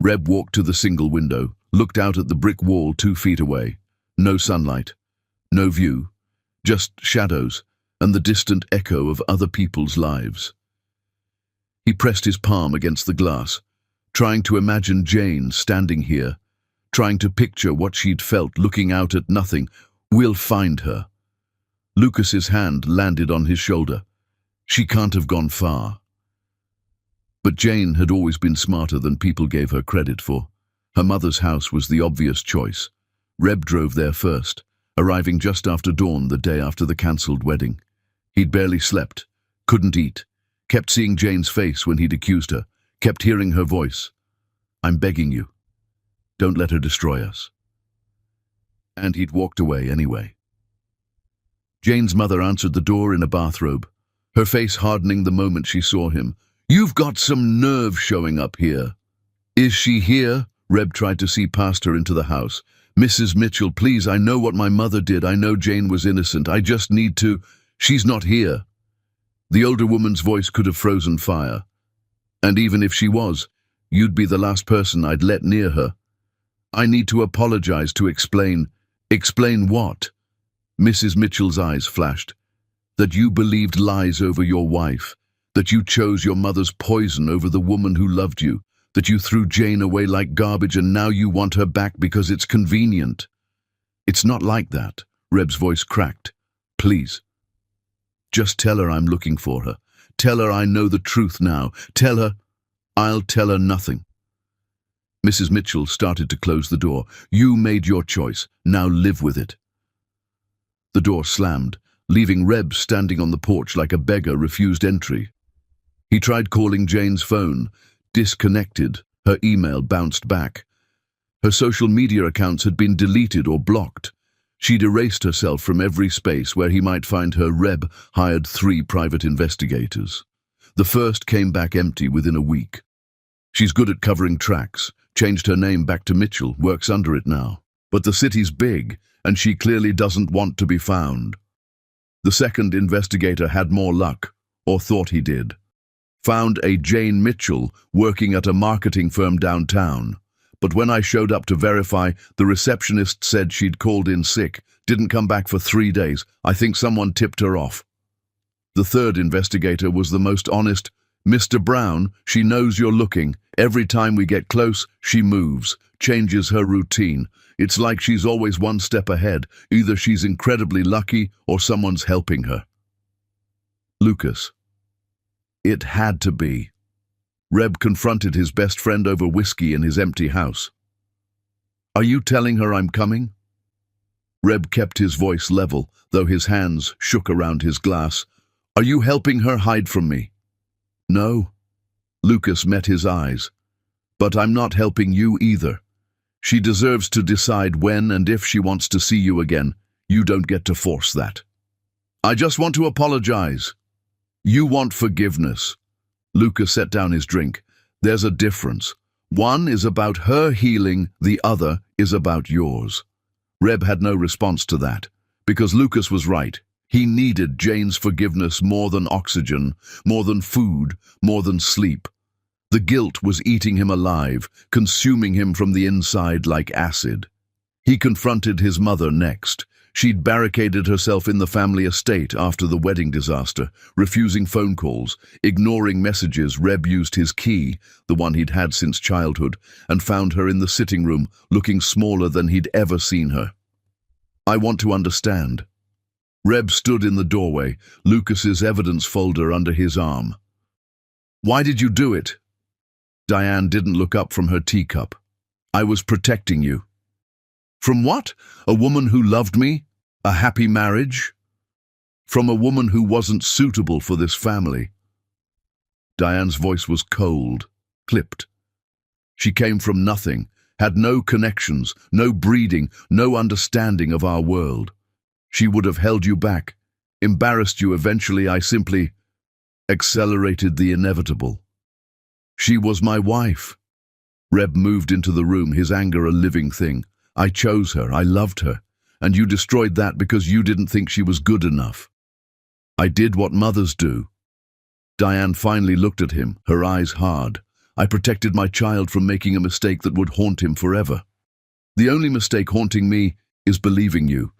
Reb walked to the single window, looked out at the brick wall 2 feet away. No sunlight, no view, just shadows and the distant echo of other people's lives. He pressed his palm against the glass, trying to imagine Jane standing here, trying to picture what she'd felt looking out at nothing. We'll find her. Lucas's hand landed on his shoulder. She can't have gone far. But Jane had always been smarter than people gave her credit for. Her mother's house was the obvious choice. Reb drove there first, arriving just after dawn the day after the cancelled wedding. He'd barely slept, couldn't eat, kept seeing Jane's face when he'd accused her, kept hearing her voice. "I'm begging you. Don't let her destroy us." And he'd walked away anyway. Jane's mother answered the door in a bathrobe, her face hardening the moment she saw him. "You've got some nerve showing up here." "Is she here?" Reb tried to see past her into the house. "Mrs. Mitchell, please, I know what my mother did. I know Jane was innocent. I just need to—" "She's not here." The older woman's voice could have frozen fire. "And even if she was, you'd be the last person I'd let near her. I need to apologize, to explain." "Explain what?" Mrs. Mitchell's eyes flashed. "That you believed lies over your wife, that you chose your mother's poison over the woman who loved you, that you threw Jane away like garbage and now you want her back because it's convenient." "It's not like that," Reb's voice cracked. "Please. Just tell her I'm looking for her. Tell her I know the truth now. Tell her—" "I'll tell her nothing." Mrs. Mitchell started to close the door. "You made your choice. Now live with it." The door slammed, leaving Reb standing on the porch like a beggar refused entry. He tried calling Jane's phone. Disconnected. Her email bounced back. Her social media accounts had been deleted or blocked. She'd erased herself from every space where he might find her. Reb hired 3 private investigators. The first came back empty within a week. "She's good at covering tracks. Changed her name back to Mitchell, works under it now. But the city's big, and she clearly doesn't want to be found." The second investigator had more luck, or thought he did. Found a Jane Mitchell working at a marketing firm downtown. But when I showed up to verify, the receptionist said she'd called in sick, didn't come back for 3 days. I think someone tipped her off. The third investigator was the most honest. "Mr. Brown, she knows you're looking. Every time we get close, she moves, changes her routine. It's like she's always one step ahead. Either she's incredibly lucky or someone's helping her." Lucas. It had to be. Reb confronted his best friend over whiskey in his empty house. "Are you telling her I'm coming?" Reb kept his voice level, though his hands shook around his glass. "Are you helping her hide from me?" "No." Lucas met his eyes. "But I'm not helping you either. She deserves to decide when and if she wants to see you again. You don't get to force that." "I just want to apologize." "You want forgiveness." Lucas set down his drink. "There's a difference. One is about her healing, the other is about yours." Reb had no response to that, because Lucas was right. He needed Jane's forgiveness more than oxygen, more than food, more than sleep. The guilt was eating him alive, consuming him from the inside like acid. He confronted his mother next. She'd barricaded herself in the family estate after the wedding disaster, refusing phone calls, ignoring messages. Reb used his key, the one he'd had since childhood, and found her in the sitting room, looking smaller than he'd ever seen her. "I want to understand." Reb stood in the doorway, Lucas's evidence folder under his arm. "Why did you do it?" Diane didn't look up from her teacup. "I was protecting you." "From what? A woman who loved me? A happy marriage?" from a woman who wasn't suitable for this family. Diane's voice was cold, clipped. She came from nothing, had no connections, no breeding, no understanding of our world. She would have held you back, embarrassed you. Eventually, I simply accelerated the inevitable. She was my wife. Reb moved into the room, his anger a living thing. I chose her, I loved her, and you destroyed that because you didn't think she was good enough. I did what mothers do. Diane finally looked at him, her eyes hard. I protected my child from making a mistake that would haunt him forever. The only mistake haunting me is believing you.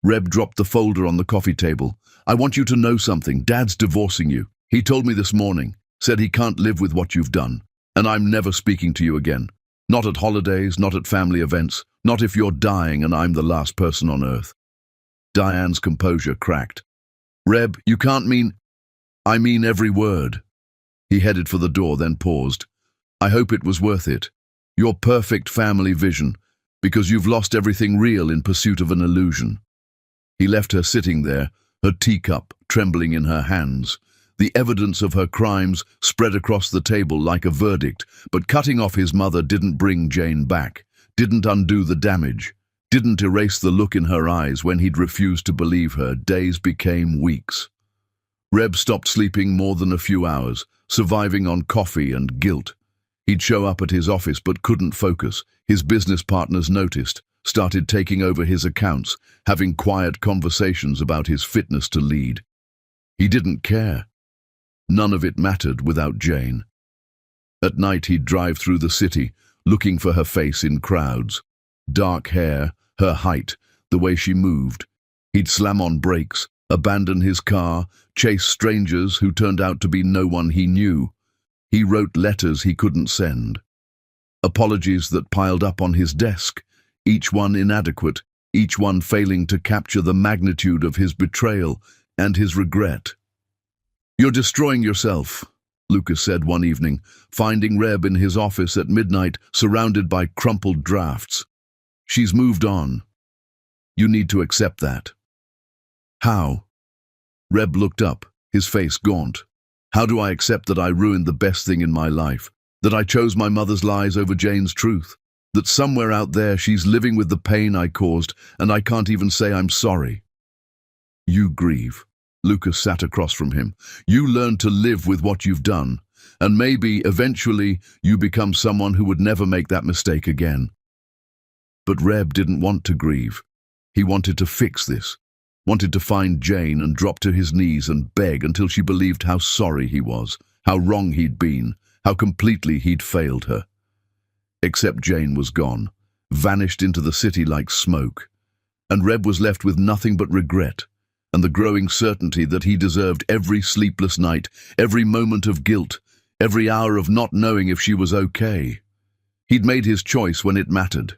Reb dropped the folder on the coffee table. I want you to know something. Dad's divorcing you. He told me this morning, said he can't live with what you've done, and I'm never speaking to you again. Not at holidays, not at family events, not if you're dying and I'm the last person on earth. Diane's composure cracked. Reb, you can't mean... I mean every word. He headed for the door, then paused. I hope it was worth it. Your perfect family vision, because you've lost everything real in pursuit of an illusion. He left her sitting there, her teacup trembling in her hands. The evidence of her crimes spread across the table like a verdict, but cutting off his mother didn't bring Jane back, didn't undo the damage, didn't erase the look in her eyes when he'd refused to believe her. Days became weeks. Reb stopped sleeping more than a few hours, surviving on coffee and guilt. He'd show up at his office but couldn't focus. His business partners noticed, started taking over his accounts, having quiet conversations about his fitness to lead. He didn't care. None of it mattered without Jane. At night he'd drive through the city, looking for her face in crowds. Dark hair, her height, the way she moved. He'd slam on brakes, abandon his car, chase strangers who turned out to be no one he knew. He wrote letters he couldn't send. Apologies that piled up on his desk, each one inadequate, each one failing to capture the magnitude of his betrayal and his regret. You're destroying yourself, Lucas said one evening, finding Reb in his office at midnight, surrounded by crumpled drafts. She's moved on. You need to accept that. How? Reb looked up, his face gaunt. How do I accept that I ruined the best thing in my life? That I chose my mother's lies over Jane's truth? That somewhere out there she's living with the pain I caused, and I can't even say I'm sorry? You grieve. Lucas sat across from him. You learn to live with what you've done, and maybe, eventually, you become someone who would never make that mistake again. But Reb didn't want to grieve. He wanted to fix this. Wanted to find Jane and drop to his knees and beg until she believed how sorry he was, how wrong he'd been, how completely he'd failed her. Except Jane was gone, vanished into the city like smoke, and Reb was left with nothing but regret and the growing certainty that he deserved every sleepless night, every moment of guilt, every hour of not knowing if she was okay. He'd made his choice when it mattered.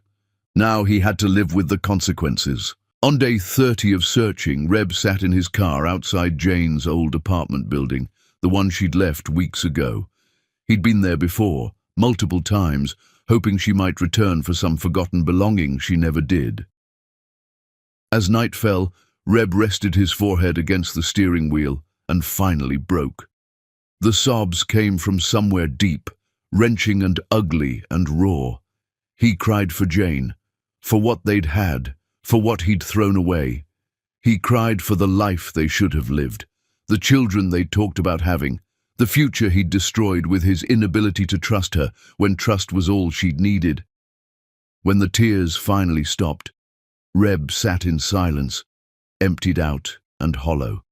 Now he had to live with the consequences. On day 30 of searching, Reb sat in his car outside Jane's old apartment building, the one she'd left weeks ago. He'd been there before, multiple times, hoping she might return for some forgotten belonging she never did. As night fell, Reb rested his forehead against the steering wheel and finally broke. The sobs came from somewhere deep, wrenching and ugly and raw. He cried for Jane, for what they'd had, for what he'd thrown away. He cried for the life they should have lived, the children they'd talked about having, the future he'd destroyed with his inability to trust her when trust was all she'd needed. When the tears finally stopped, Reb sat in silence, emptied out and hollow.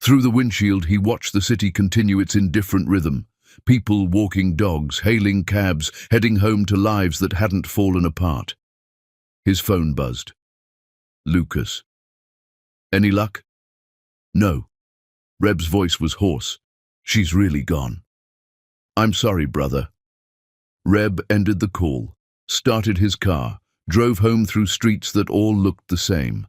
Through the windshield, he watched the city continue its indifferent rhythm, people walking dogs, hailing cabs, heading home to lives that hadn't fallen apart. His phone buzzed. Lucas. Any luck? No. Reb's voice was hoarse. She's really gone. I'm sorry, brother. Reb ended the call, started his car, drove home through streets that all looked the same.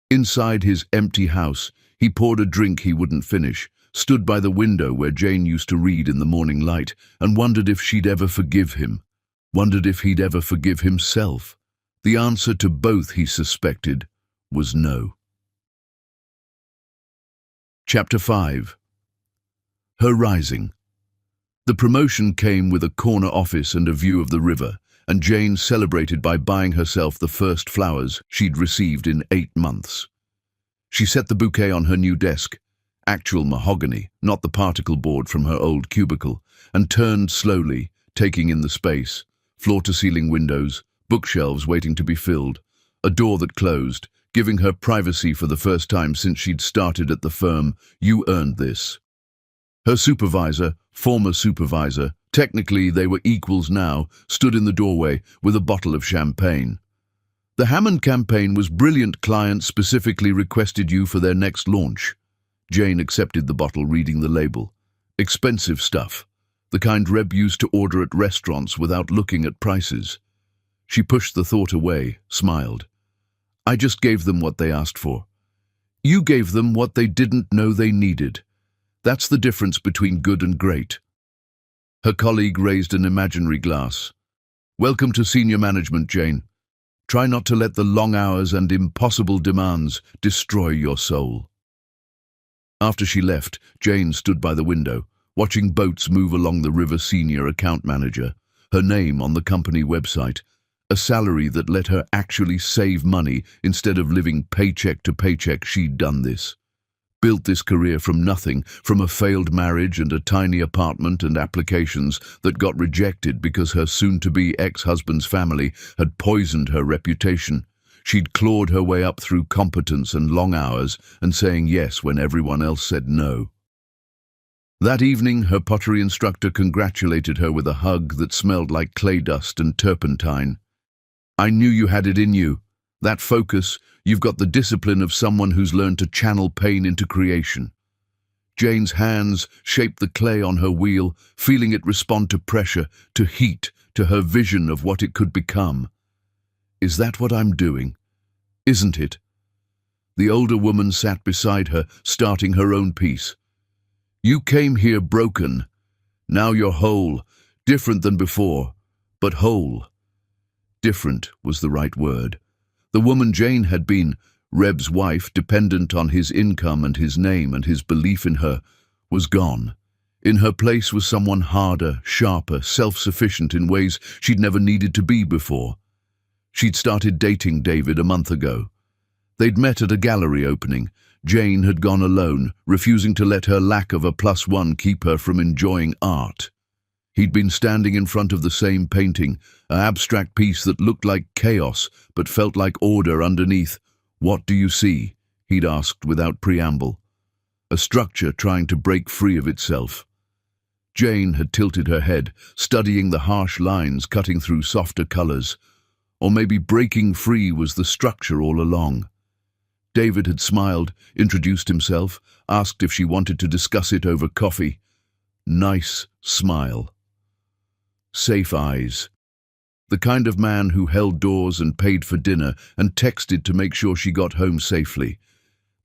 Inside his empty house, he poured a drink he wouldn't finish, stood by the window where Jane used to read in the morning light, and wondered if she'd ever forgive him, wondered if he'd ever forgive himself. The answer to both, he suspected, was no. Chapter 5. Her Rising. The promotion came with a corner office and a view of the river, and Jane celebrated by buying herself the first flowers she'd received in 8 months. She set the bouquet on her new desk, actual mahogany, not the particle board from her old cubicle, and turned slowly, taking in the space, floor-to-ceiling windows, bookshelves waiting to be filled, a door that closed, giving her privacy for the first time since she'd started at the firm. You earned this. Her supervisor, former supervisor, technically they were equals now, stood in the doorway with a bottle of champagne. The Hammond campaign was brilliant. Clients specifically requested you for their next launch. Jane accepted the bottle, reading the label. Expensive stuff, the kind Reb used to order at restaurants without looking at prices. She pushed the thought away, smiled. I just gave them what they asked for. You gave them what they didn't know they needed. That's the difference between good and great. Her colleague raised an imaginary glass. Welcome to senior management, Jane. Try not to let the long hours and impossible demands destroy your soul. After she left, Jane stood by the window, watching boats move along the river. Senior account manager, her name on the company website, a salary that let her actually save money instead of living paycheck to paycheck. She'd done this. Built this career from nothing, from a failed marriage and a tiny apartment and applications that got rejected because her soon-to-be ex-husband's family had poisoned her reputation. She'd clawed her way up through competence and long hours and saying yes when everyone else said no. That evening, her pottery instructor congratulated her with a hug that smelled like clay dust and turpentine. I knew you had it in you. That focus, you've got the discipline of someone who's learned to channel pain into creation. Jane's hands shaped the clay on her wheel, feeling it respond to pressure, to heat, to her vision of what it could become. Is that what I'm doing? Isn't it? The older woman sat beside her, starting her own piece. You came here broken. Now you're whole, different than before, but whole. Different was the right word. The woman Jane had been, Reb's wife, dependent on his income and his name and his belief in her, was gone. In her place was someone harder, sharper, self-sufficient in ways she'd never needed to be before. She'd started dating David a month ago. They'd met at a gallery opening. Jane had gone alone, refusing to let her lack of a +1 keep her from enjoying art. He'd been standing in front of the same painting, an abstract piece that looked like chaos but felt like order underneath. What do you see? He'd asked without preamble. A structure trying to break free of itself. Jane had tilted her head, studying the harsh lines cutting through softer colors. Or maybe breaking free was the structure all along. David had smiled, introduced himself, asked if she wanted to discuss it over coffee. Nice smile. Safe eyes. The kind of man who held doors and paid for dinner and texted to make sure she got home safely.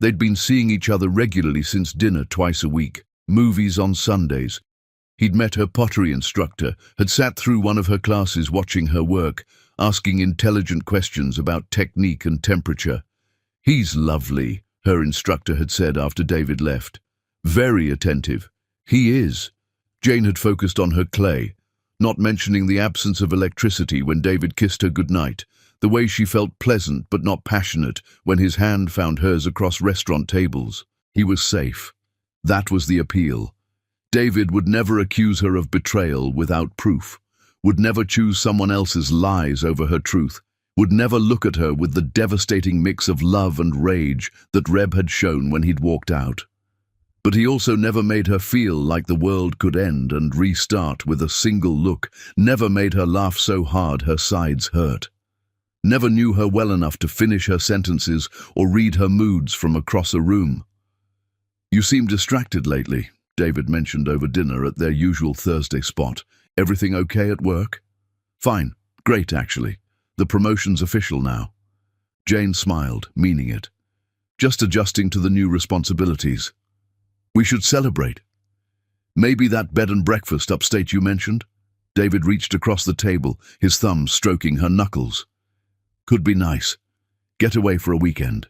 They'd been seeing each other regularly since dinner twice a week, movies on Sundays. He'd met her pottery instructor, had sat through one of her classes watching her work, asking intelligent questions about technique and temperature. He's lovely, her instructor had said after David left. Very attentive. He is. Jane had focused on her clay, not mentioning the absence of electricity when David kissed her goodnight, the way she felt pleasant but not passionate when his hand found hers across restaurant tables. He was safe. That was the appeal. David would never accuse her of betrayal without proof, would never choose someone else's lies over her truth, would never look at her with the devastating mix of love and rage that Reb had shown when he'd walked out. But he also never made her feel like the world could end and restart with a single look, never made her laugh so hard her sides hurt. Never knew her well enough to finish her sentences or read her moods from across a room. You seem distracted lately, David mentioned over dinner at their usual Thursday spot. Everything okay at work? Fine. Great, actually. The promotion's official now. Jane smiled, meaning it. Just adjusting to the new responsibilities. We should celebrate. Maybe that bed and breakfast upstate you mentioned? David reached across the table, his thumb stroking her knuckles. Could be nice. Get away for a weekend.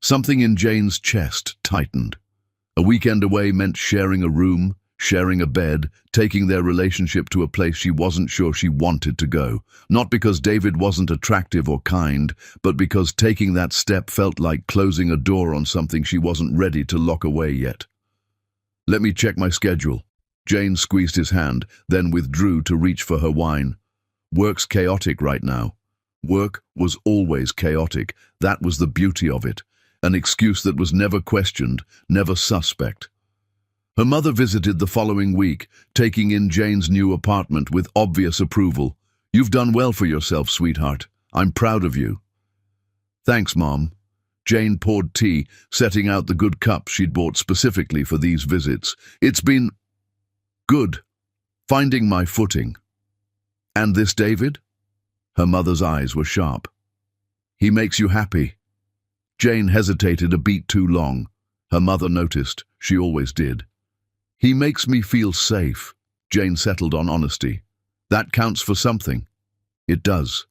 Something in Jane's chest tightened. A weekend away meant sharing a room, sharing a bed, taking their relationship to a place she wasn't sure she wanted to go. Not because David wasn't attractive or kind, but because taking that step felt like closing a door on something she wasn't ready to lock away yet. "Let me check my schedule." Jane squeezed his hand, then withdrew to reach for her wine. "Work's chaotic right now." Work was always chaotic. That was the beauty of it. An excuse that was never questioned, never suspect. Her mother visited the following week, taking in Jane's new apartment with obvious approval. "You've done well for yourself, sweetheart. I'm proud of you." "Thanks, Mom." Jane poured tea, setting out the good cups she'd bought specifically for these visits. "It's been good, finding my footing." "And this David?" Her mother's eyes were sharp. "He makes you happy?" Jane hesitated a beat too long. Her mother noticed. She always did. "He makes me feel safe." Jane settled on honesty. "That counts for something." "It does."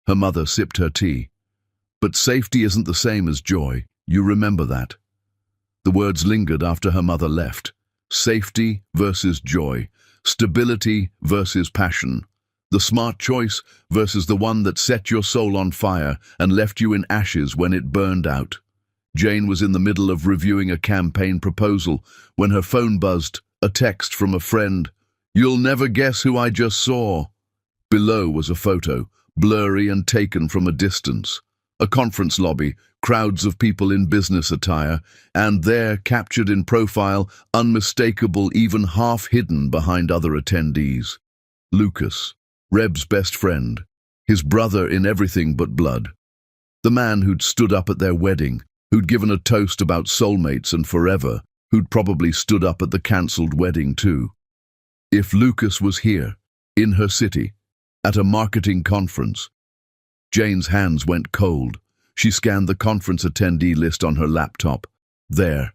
Her mother sipped her tea. "But safety isn't the same as joy. You remember that." The words lingered after her mother left. Safety versus joy. Stability versus passion. The smart choice versus the one that set your soul on fire and left you in ashes when it burned out. Jane was in the middle of reviewing a campaign proposal when her phone buzzed, a text from a friend. "You'll never guess who I just saw." Below was a photo, blurry and taken from a distance. A conference lobby, crowds of people in business attire, and there, captured in profile, unmistakable, even half hidden behind other attendees. Lucas, Reb's best friend, his brother in everything but blood. The man who'd stood up at their wedding, who'd given a toast about soulmates and forever, who'd probably stood up at the cancelled wedding too. If Lucas was here, in her city, at a marketing conference. Jane's hands went cold. She scanned the conference attendee list on her laptop. There.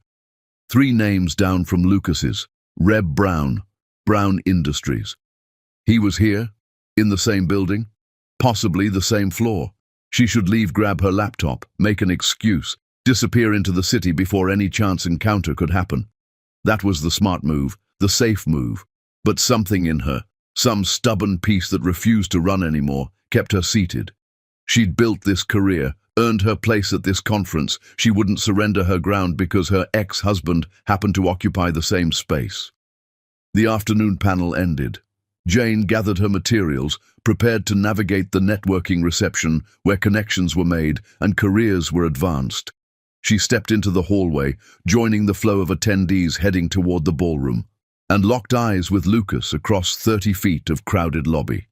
3 names down from Lucas's. Reb Brown, Brown Industries. He was here, in the same building, possibly the same floor. She should leave, grab her laptop, make an excuse, disappear into the city before any chance encounter could happen. That was the smart move, the safe move. But something in her, some stubborn piece that refused to run anymore, kept her seated. She'd built this career, earned her place at this conference. She wouldn't surrender her ground because her ex-husband happened to occupy the same space. The afternoon panel ended. Jane gathered her materials, prepared to navigate the networking reception where connections were made and careers were advanced. She stepped into the hallway, joining the flow of attendees heading toward the ballroom, and locked eyes with Lucas across 30 feet of crowded lobby.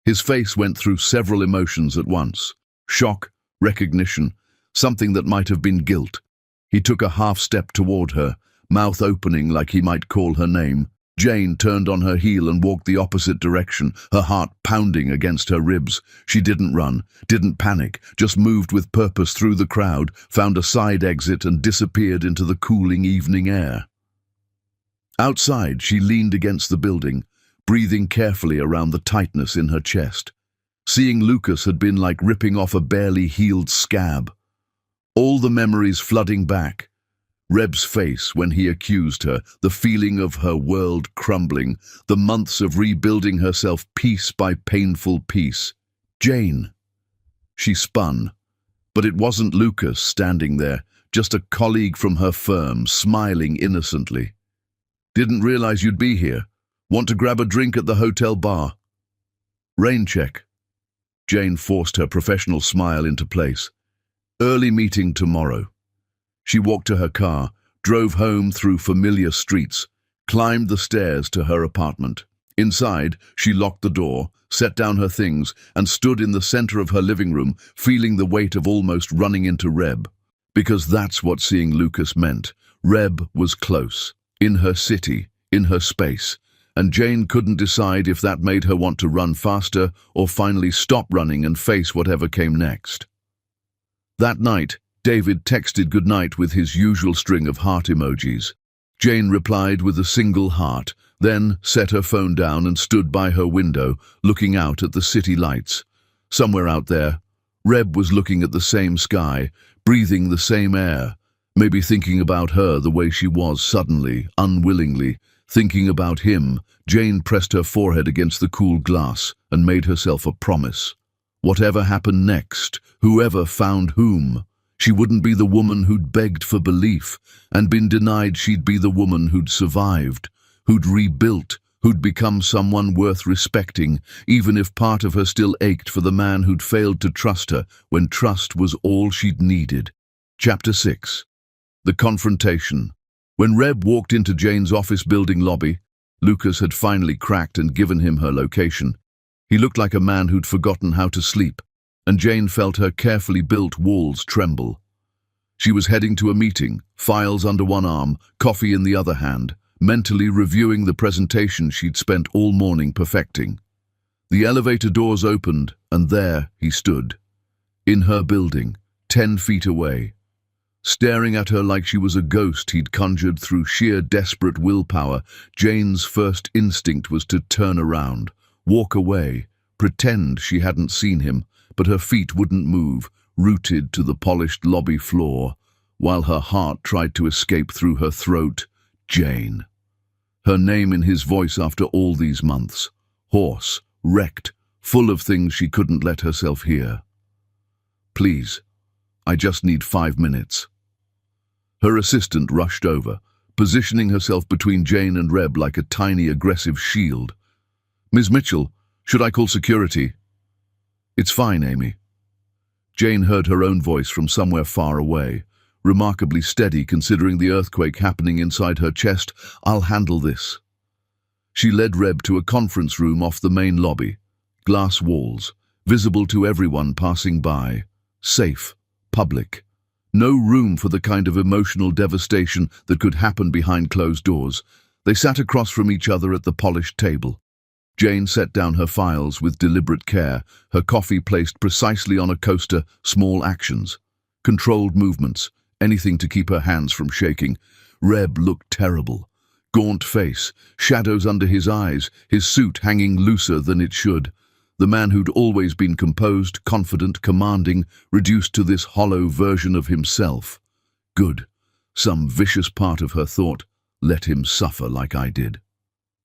His face went through several emotions at once. Shock, recognition, something that might have been guilt. He took a half step toward her, mouth opening like he might call her name. Jane turned on her heel and walked the opposite direction, her heart pounding against her ribs. She didn't run, didn't panic, just moved with purpose through the crowd, found a side exit and disappeared into the cooling evening air. Outside, she leaned against the building, breathing carefully around the tightness in her chest. Seeing Lucas had been like ripping off a barely healed scab. All the memories flooding back. Reb's face when he accused her, the feeling of her world crumbling, the months of rebuilding herself piece by painful piece. Jane. She spun. But it wasn't Lucas standing there, just a colleague from her firm, smiling innocently. "Didn't realize you'd be here. Want to grab a drink at the hotel bar?" "Rain check." Jane forced her professional smile into place. "Early meeting tomorrow." She walked to her car, drove home through familiar streets, climbed the stairs to her apartment. Inside, she locked the door, set down her things, and stood in the center of her living room, feeling the weight of almost running into Reb. Because that's what seeing Lucas meant. Reb was close, in her city, in her space, and Jane couldn't decide if that made her want to run faster or finally stop running and face whatever came next. That night, David texted goodnight with his usual string of heart emojis. Jane replied with a single heart, then set her phone down and stood by her window, looking out at the city lights. Somewhere out there, Reb was looking at the same sky, breathing the same air, maybe thinking about her the way she was suddenly, unwillingly, thinking about him. Jane pressed her forehead against the cool glass and made herself a promise. Whatever happened next, whoever found whom, she wouldn't be the woman who'd begged for belief and been denied. She'd be the woman who'd survived, who'd rebuilt, who'd become someone worth respecting, even if part of her still ached for the man who'd failed to trust her when trust was all she'd needed. Chapter 6. The Confrontation. When Reb walked into Jane's office building lobby, Lucas had finally cracked and given him her location. He looked like a man who'd forgotten how to sleep, and Jane felt her carefully built walls tremble. She was heading to a meeting, files under one arm, coffee in the other hand, mentally reviewing the presentation she'd spent all morning perfecting. The elevator doors opened, and there he stood, in her building, 10 feet away. Staring at her like she was a ghost he'd conjured through sheer desperate willpower, Jane's first instinct was to turn around, walk away, pretend she hadn't seen him, but her feet wouldn't move, rooted to the polished lobby floor, while her heart tried to escape through her throat. Jane. Her name in his voice after all these months. Hoarse, wrecked, full of things she couldn't let herself hear. Please, I just need 5 minutes. Her assistant rushed over, positioning herself between Jane and Reb like a tiny aggressive shield. Ms. Mitchell, should I call security? It's fine, Amy. Jane heard her own voice from somewhere far away, remarkably steady considering the earthquake happening inside her chest. I'll handle this. She led Reb to a conference room off the main lobby. Glass walls, visible to everyone passing by. Safe, public. No room for the kind of emotional devastation that could happen behind closed doors. They sat across from each other at the polished table. Jane set down her files with deliberate care, her coffee placed precisely on a coaster. Small actions, controlled movements, anything to keep her hands from shaking. Reb looked terrible. Gaunt face, shadows under his eyes, his suit hanging looser than it should. The man who'd always been composed, confident, commanding, reduced to this hollow version of himself. Good. Some vicious part of her thought, let him suffer like I did.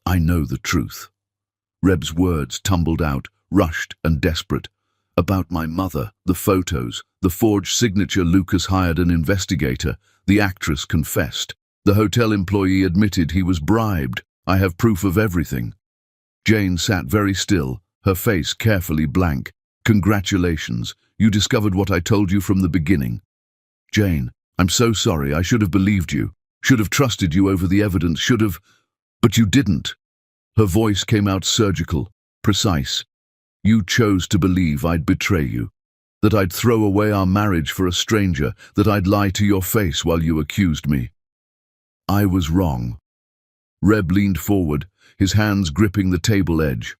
I know the truth. Reb's words tumbled out, rushed and desperate. About my mother, the photos, the forged signature. Lucas hired an investigator. The actress confessed. The hotel employee admitted he was bribed. I have proof of everything. Jane sat very still, her face carefully blank. Congratulations, you discovered what I told you from the beginning. Jane, I'm so sorry. I should have believed you, should have trusted you over the evidence, should have... But you didn't. Her voice came out surgical, precise. You chose to believe I'd betray you, that I'd throw away our marriage for a stranger, that I'd lie to your face while you accused me. I was wrong. Reb leaned forward, his hands gripping the table edge.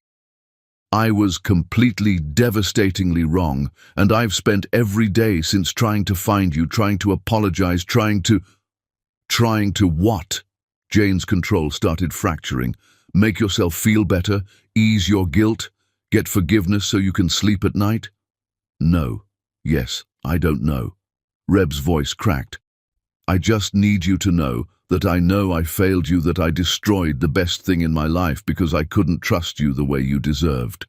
I was completely, devastatingly wrong, and I've spent every day since trying to find you, trying to apologize, trying to what? Jane's control started fracturing. Make yourself feel better, ease your guilt, get forgiveness so you can sleep at night? No. Yes, I don't know. Reb's voice cracked. I just need you to know that I know I failed you, that I destroyed the best thing in my life because I couldn't trust you the way you deserved.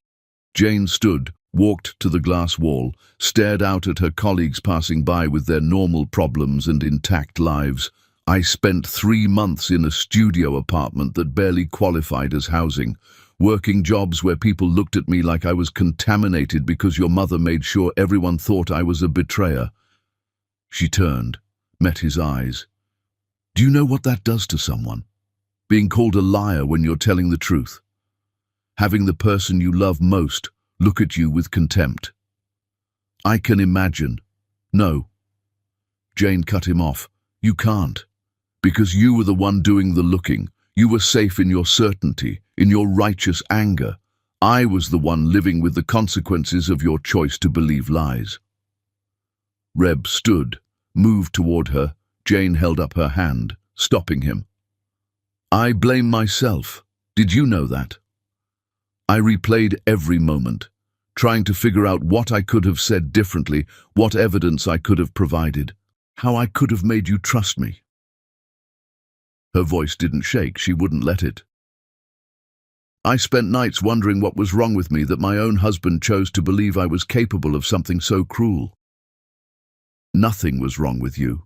Jane stood, walked to the glass wall, stared out at her colleagues passing by with their normal problems and intact lives. I spent 3 months in a studio apartment that barely qualified as housing, working jobs where people looked at me like I was contaminated because your mother made sure everyone thought I was a betrayer. She turned, met his eyes. Do you know what that does to someone? Being called a liar when you're telling the truth. Having the person you love most look at you with contempt. I can imagine. No. Jane cut him off. You can't. Because you were the one doing the looking. You were safe in your certainty, in your righteous anger. I was the one living with the consequences of your choice to believe lies. Reb stood, moved toward her. Jane held up her hand, stopping him. I blame myself. Did you know that? I replayed every moment, trying to figure out what I could have said differently, what evidence I could have provided, how I could have made you trust me. Her voice didn't shake, she wouldn't let it. I spent nights wondering what was wrong with me that my own husband chose to believe I was capable of something so cruel. Nothing was wrong with you.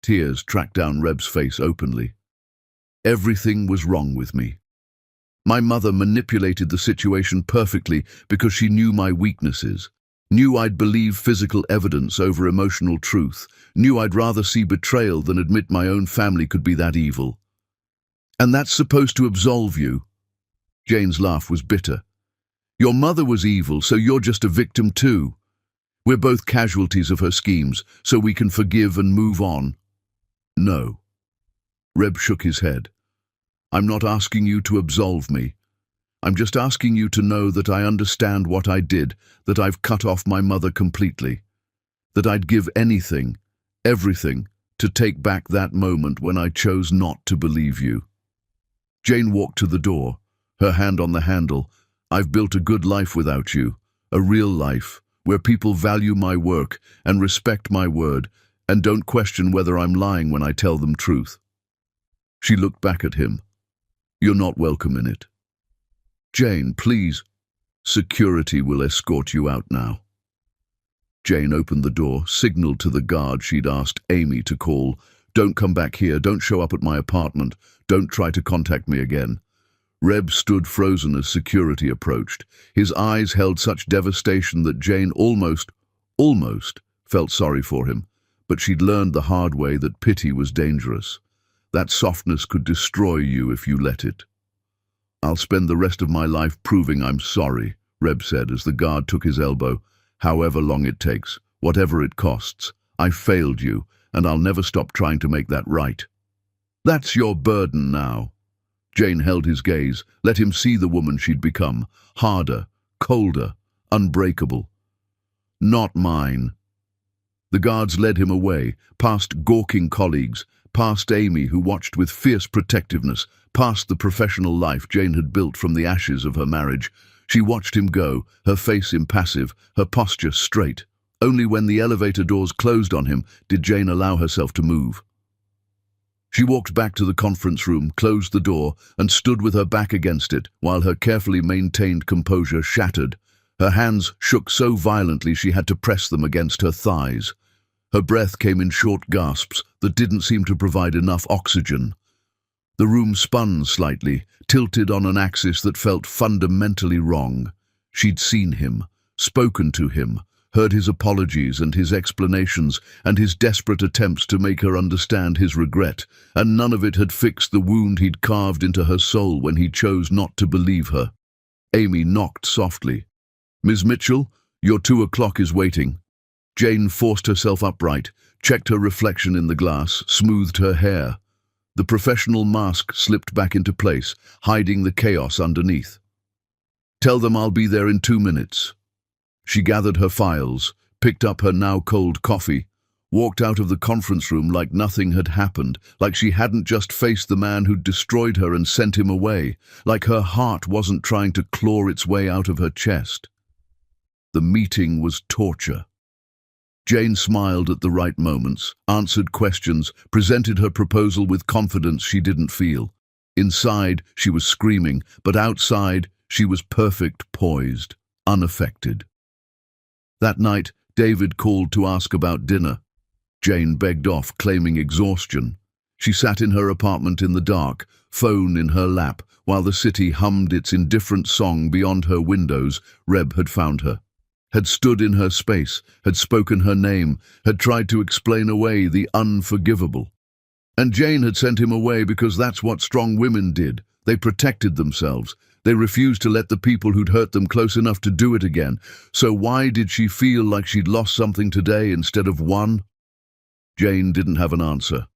Tears tracked down Reb's face openly. Everything was wrong with me. My mother manipulated the situation perfectly because she knew my weaknesses, knew I'd believe physical evidence over emotional truth, knew I'd rather see betrayal than admit my own family could be that evil. And that's supposed to absolve you? Jane's laugh was bitter. Your mother was evil, so you're just a victim too. We're both casualties of her schemes, so we can forgive and move on. No. Reb shook his head. I'm not asking you to absolve me. I'm just asking you to know that I understand what I did, that I've cut off my mother completely, that I'd give anything, everything, to take back that moment when I chose not to believe you. Jane walked to the door, her hand on the handle. I've built a good life without you, a real life, where people value my work and respect my word and don't question whether I'm lying when I tell them truth. She looked back at him. You're not welcome in it. Jane, please. Security will escort you out now. Jane opened the door, signaled to the guard she'd asked Amy to call. Don't come back here, don't show up at my apartment, don't try to contact me again. Reb stood frozen as security approached. His eyes held such devastation that Jane almost felt sorry for him, but she'd learned the hard way that pity was dangerous. That softness could destroy you if you let it. I'll spend the rest of my life proving I'm sorry, Reb said as the guard took his elbow. However long it takes, whatever it costs, I failed you, and I'll never stop trying to make that right. That's your burden now. Jane held his gaze, let him see the woman she'd become, harder, colder, unbreakable. Not mine. The guards led him away, past gawking colleagues, past Amy, who watched with fierce protectiveness, past the professional life Jane had built from the ashes of her marriage. She watched him go, her face impassive, her posture straight. Only when the elevator doors closed on him did Jane allow herself to move. She walked back to the conference room, closed the door, and stood with her back against it, while her carefully maintained composure shattered. Her hands shook so violently she had to press them against her thighs. Her breath came in short gasps that didn't seem to provide enough oxygen. The room spun slightly, tilted on an axis that felt fundamentally wrong. She'd seen him, spoken to him, heard his apologies and his explanations and his desperate attempts to make her understand his regret, and none of it had fixed the wound he'd carved into her soul when he chose not to believe her. Amy knocked softly. Ms. Mitchell, your 2 o'clock is waiting. Jane forced herself upright, checked her reflection in the glass, smoothed her hair. The professional mask slipped back into place, hiding the chaos underneath. Tell them I'll be there in 2 minutes. She gathered her files, picked up her now cold coffee, walked out of the conference room like nothing had happened, like she hadn't just faced the man who'd destroyed her and sent him away, like her heart wasn't trying to claw its way out of her chest. The meeting was torture. Jane smiled at the right moments, answered questions, presented her proposal with confidence she didn't feel. Inside, she was screaming, but outside, she was perfect, poised, unaffected. That night, David called to ask about dinner. Jane begged off, claiming exhaustion. She sat in her apartment in the dark, phone in her lap, while the city hummed its indifferent song beyond her windows. Reb had found her, had stood in her space, had spoken her name, had tried to explain away the unforgivable. And Jane had sent him away because that's what strong women did. They protected themselves. They refused to let the people who'd hurt them close enough to do it again. So why did she feel like she'd lost something today instead of won? Jane didn't have an answer.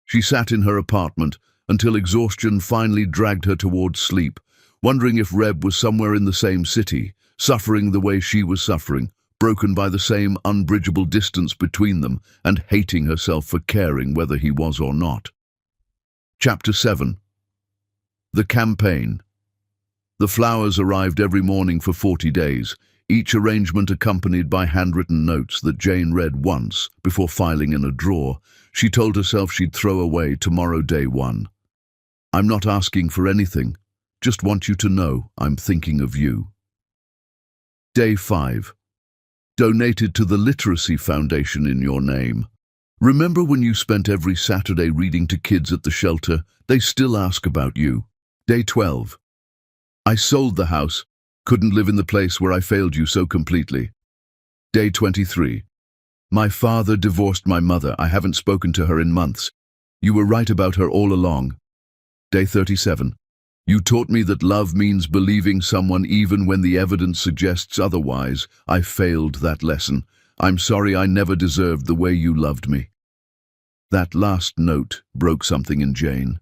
She sat in her apartment until exhaustion finally dragged her towards sleep, wondering if Reb was somewhere in the same city, suffering the way she was suffering, broken by the same unbridgeable distance between them, and hating herself for caring whether he was or not. Chapter 7. The Campaign. The flowers arrived every morning for 40 days, each arrangement accompanied by handwritten notes that Jane read once before filing in a drawer. She told herself she'd throw away tomorrow, day one. I'm not asking for anything, just want you to know I'm thinking of you. Day 5. Donated to the Literacy Foundation in your name. Remember when you spent every Saturday reading to kids at the shelter? They still ask about you. Day 12. I sold the house, couldn't live in the place where I failed you so completely. Day 23. My father divorced my mother. I haven't spoken to her in months. You were right about her all along. Day 37. You taught me that love means believing someone even when the evidence suggests otherwise. I failed that lesson. I'm sorry, I never deserved the way you loved me. That last note broke something in Jane.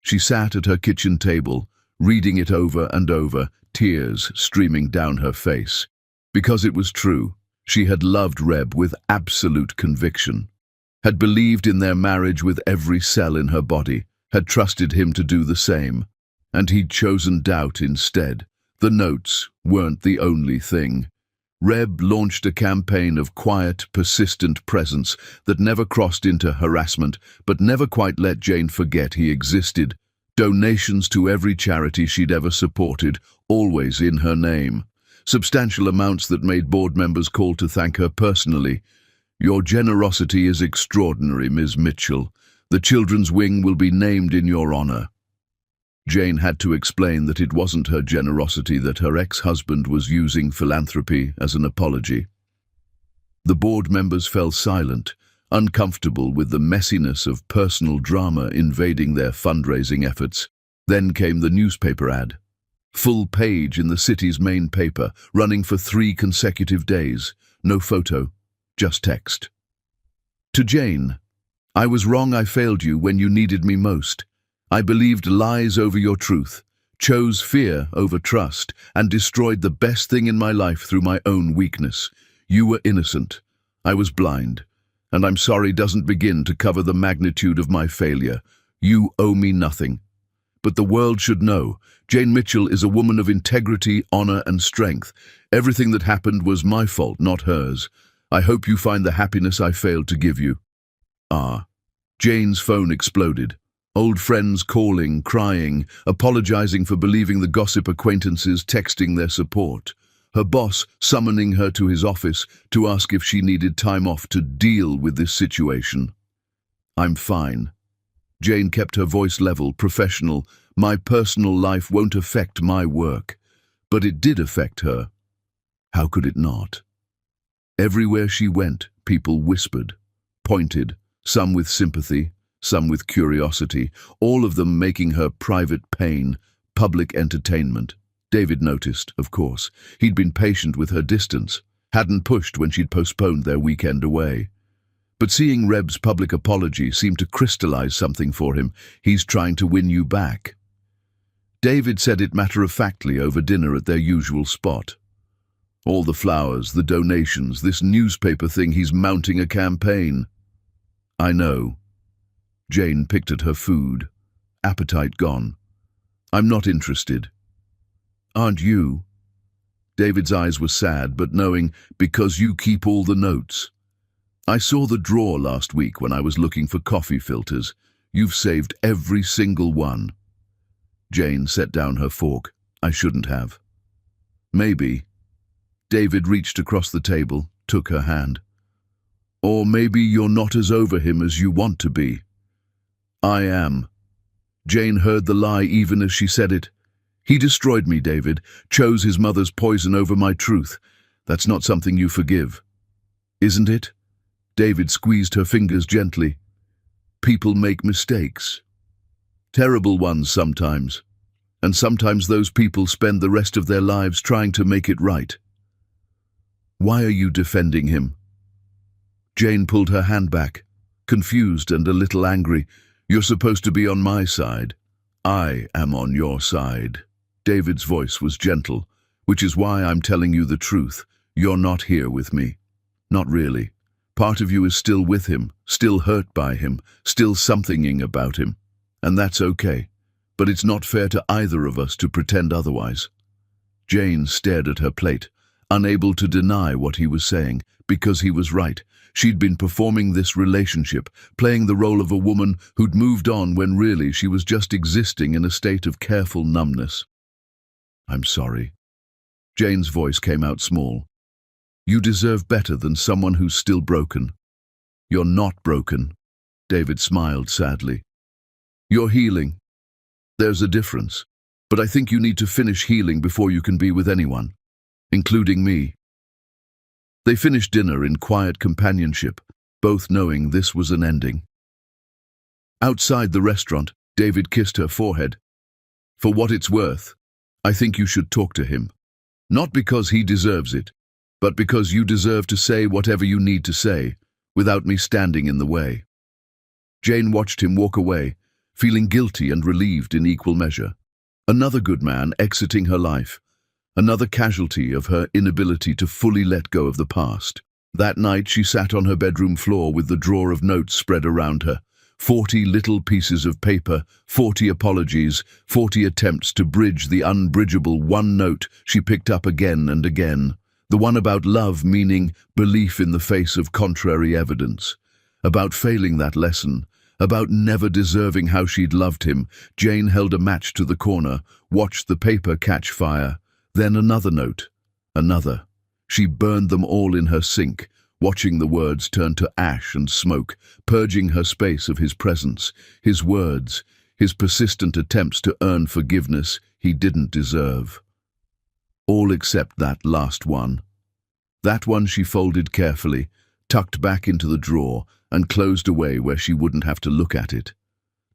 She sat at her kitchen table, reading it over and over, tears streaming down her face. Because it was true. She had loved Reb with absolute conviction, had believed in their marriage with every cell in her body, had trusted him to do the same, and he'd chosen doubt instead. The notes weren't the only thing. Reb launched a campaign of quiet, persistent presence that never crossed into harassment, but never quite let Jane forget he existed. Donations to every charity she'd ever supported, always in her name. Substantial amounts that made board members call to thank her personally. Your generosity is extraordinary, Ms. Mitchell. The children's wing will be named in your honor. Jane had to explain that it wasn't her generosity, that her ex-husband was using philanthropy as an apology. The board members fell silent, uncomfortable with the messiness of personal drama invading their fundraising efforts. Then came the newspaper ad. Full page in the city's main paper, running for 3 consecutive days. No photo, just text. To Jane, I was wrong, I failed you when you needed me most. I believed lies over your truth, chose fear over trust, and destroyed the best thing in my life through my own weakness. You were innocent. I was blind. And I'm sorry doesn't begin to cover the magnitude of my failure. You owe me nothing. But the world should know, Jane Mitchell is a woman of integrity, honor, and strength. Everything that happened was my fault, not hers. I hope you find the happiness I failed to give you. Jane's phone exploded. Old friends calling, crying, apologizing for believing the gossip, acquaintances texting their support. Her boss summoning her to his office to ask if she needed time off to deal with this situation. I'm fine. Jane kept her voice level, professional. My personal life won't affect my work. But it did affect her. How could it not? Everywhere she went, people whispered, pointed, some with sympathy, some with curiosity, all of them making her private pain public entertainment. David noticed, of course. He'd been patient with her distance, hadn't pushed when she'd postponed their weekend away. But seeing Reb's public apology seemed to crystallize something for him. He's trying to win you back. David said it matter-of-factly over dinner at their usual spot. All the flowers, the donations, this newspaper thing, he's mounting a campaign. I know. Jane picked at her food, appetite gone. I'm not interested. Aren't you? David's eyes were sad, but knowing, because you keep all the notes. I saw the drawer last week when I was looking for coffee filters. You've saved every single one. Jane set down her fork. I shouldn't have. Maybe. David reached across the table, took her hand. Or maybe you're not as over him as you want to be. I am. Jane heard the lie even as she said it. He destroyed me, David, chose his mother's poison over my truth. That's not something you forgive. Isn't it? David squeezed her fingers gently. People make mistakes. Terrible ones sometimes. And sometimes those people spend the rest of their lives trying to make it right. Why are you defending him? Jane pulled her hand back, confused and a little angry. You're supposed to be on my side. I am on your side. David's voice was gentle, which is why I'm telling you the truth. You're not here with me. Not really. Part of you is still with him, still hurt by him, still somethinging about him. And that's okay. but it's not fair to either of us to pretend otherwise." Jane stared at her plate, unable to deny what he was saying, because he was right. She'd been performing this relationship, playing the role of a woman who'd moved on when really she was just existing in a state of careful numbness. "I'm sorry." Jane's voice came out small. "You deserve better than someone who's still broken." "You're not broken." David smiled sadly. "You're healing. There's a difference. But I think you need to finish healing before you can be with anyone, including me." They finished dinner in quiet companionship, both knowing this was an ending. Outside the restaurant, David kissed her forehead. "For what it's worth, I think you should talk to him. Not because he deserves it, but because you deserve to say whatever you need to say, without me standing in the way." Jane watched him walk away, feeling guilty and relieved in equal measure. Another good man exiting her life, another casualty of her inability to fully let go of the past. That night she sat on her bedroom floor with the drawer of notes spread around her. 40 little pieces of paper, 40 apologies, 40 attempts to bridge the unbridgeable. One note she picked up again and again. The one about love, meaning belief in the face of contrary evidence. About failing that lesson. About never deserving how she'd loved him. Jane held a match to the corner, watched the paper catch fire. Then another note. Another. She burned them all in her sink, watching the words turn to ash and smoke, purging her space of his presence, his words, his persistent attempts to earn forgiveness he didn't deserve. All except that last one. That one she folded carefully, tucked back into the drawer, and closed away where she wouldn't have to look at it.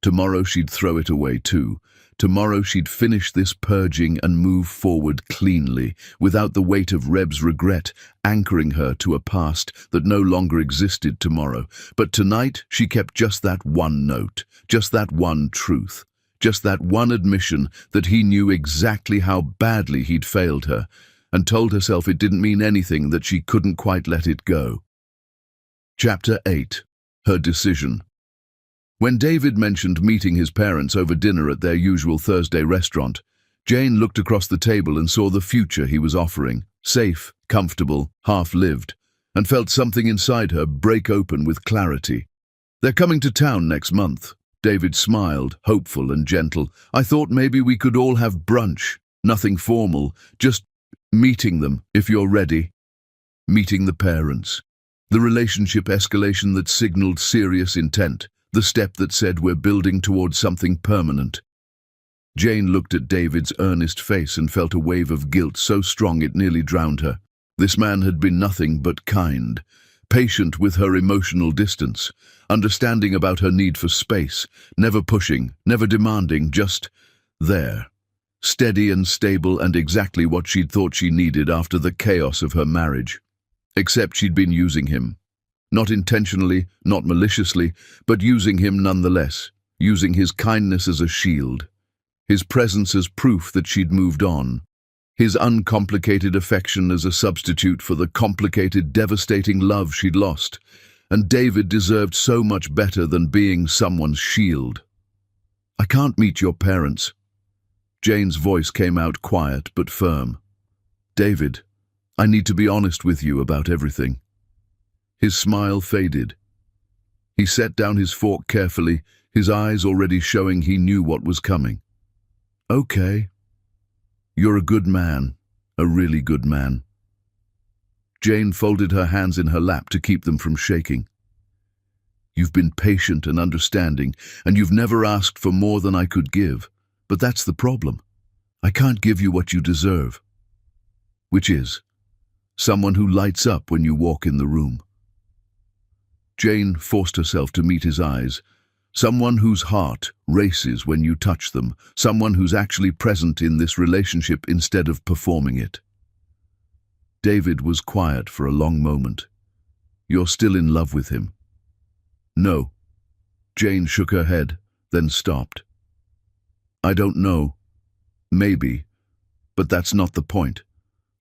Tomorrow she'd throw it away too. Tomorrow she'd finish this purging and move forward cleanly, without the weight of Reb's regret anchoring her to a past that no longer existed tomorrow. But tonight she kept just that one note, just that one truth, just that one admission that he knew exactly how badly he'd failed her, and told herself it didn't mean anything, that she couldn't quite let it go. Chapter 8. Her decision. When David mentioned meeting his parents over dinner at their usual Thursday restaurant, Jane looked across the table and saw the future he was offering, safe, comfortable, half-lived, and felt something inside her break open with clarity. "They're coming to town next month." David smiled, hopeful and gentle. "I thought maybe we could all have brunch, nothing formal, just meeting them, if you're ready." Meeting the parents. The relationship escalation that signaled serious intent. The step that said we're building towards something permanent. Jane looked at David's earnest face and felt a wave of guilt so strong it nearly drowned her. This man had been nothing but kind, patient with her emotional distance, understanding about her need for space, never pushing, never demanding, just there. Steady and stable, and exactly what she'd thought she needed after the chaos of her marriage. Except she'd been using him. Not intentionally, not maliciously, but using him nonetheless, using his kindness as a shield, his presence as proof that she'd moved on, his uncomplicated affection as a substitute for the complicated, devastating love she'd lost. And David deserved so much better than being someone's shield. "I can't meet your parents." Jane's voice came out quiet but firm. "David, I need to be honest with you about everything." His smile faded. He set down his fork carefully, his eyes already showing he knew what was coming. "Okay. You're a good man, a really good man." Jane folded her hands in her lap to keep them from shaking. "You've been patient and understanding, and you've never asked for more than I could give. But that's the problem. I can't give you what you deserve. Which is someone who lights up when you walk in the room." Jane forced herself to meet his eyes. Someone whose heart races when you touch them. Someone who's actually present in this relationship instead of performing it. David was quiet for a long moment. "You're still in love with him?" "No." Jane shook her head, then stopped. "I don't know. Maybe. But that's not the point.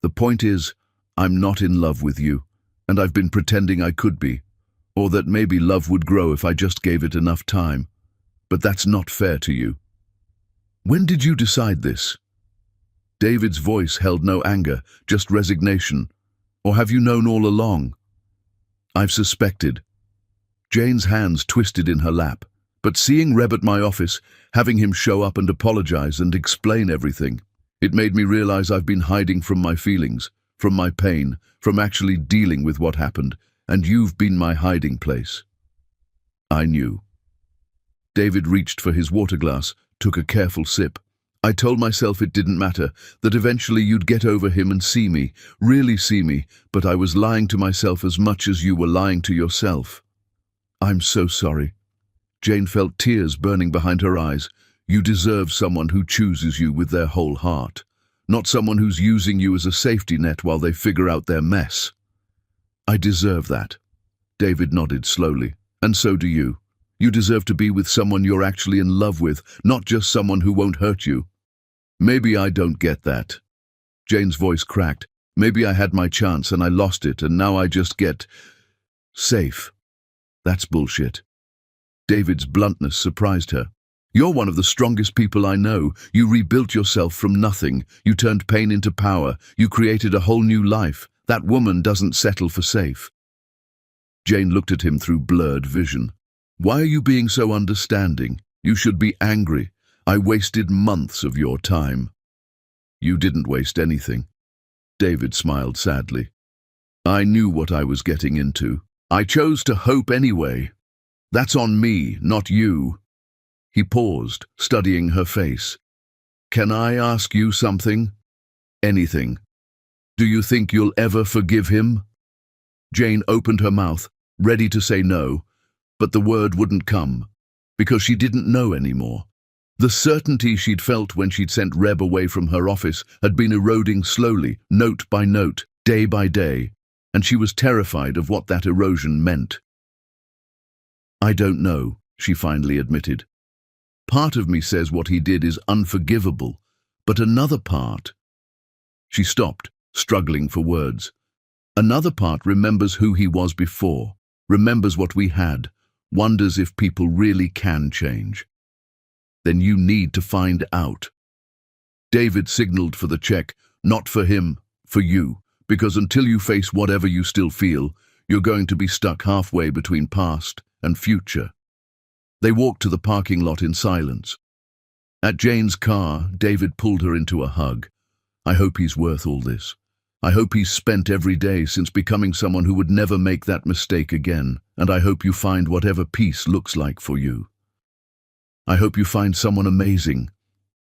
The point is, I'm not in love with you, and I've been pretending I could be. Or that maybe love would grow if I just gave it enough time. But that's not fair to you." When did you decide this? David's voice held no anger, just resignation. Or have you known all along? I've suspected. Jane's hands twisted in her lap. But seeing Reb at my office, having him show up and apologize and explain everything, it made me realize I've been hiding from my feelings, from my pain, from actually dealing with what happened, and you've been my hiding place. I knew. David reached for his water glass, took a careful sip. I told myself it didn't matter, that eventually you'd get over him and see me, really see me, but I was lying to myself as much as you were lying to yourself. I'm so sorry. Jane felt tears burning behind her eyes. You deserve someone who chooses you with their whole heart, not someone who's using you as a safety net while they figure out their mess. I deserve that. David nodded slowly. And so do you. You deserve to be with someone you're actually in love with, not just someone who won't hurt you. Maybe I don't get that. Jane's voice cracked. Maybe I had my chance and I lost it, and now I just get safe. That's bullshit. David's bluntness surprised her. You're one of the strongest people I know. You rebuilt yourself from nothing. You turned pain into power. You created a whole new life. That woman doesn't settle for safe. Jane looked at him through blurred vision. Why are you being so understanding? You should be angry. I wasted months of your time. You didn't waste anything. David smiled sadly. I knew what I was getting into. I chose to hope anyway. That's on me, not you. He paused, studying her face. Can I ask you something? Anything. Do you think you'll ever forgive him? Jane opened her mouth, ready to say no, but the word wouldn't come, because she didn't know anymore. The certainty she'd felt when she'd sent Reb away from her office had been eroding slowly, note by note, day by day, and she was terrified of what that erosion meant. I don't know, she finally admitted. Part of me says what he did is unforgivable, but another part... She stopped, struggling for words. Another part remembers who he was before, remembers what we had, wonders if people really can change. Then you need to find out. David signaled for the check, not for him, for you, because until you face whatever you still feel, you're going to be stuck halfway between past and future. They walked to the parking lot in silence. At Jane's car, David pulled her into a hug. I hope he's worth all this. I hope he's spent every day since becoming someone who would never make that mistake again, and I hope you find whatever peace looks like for you. I hope you find someone amazing.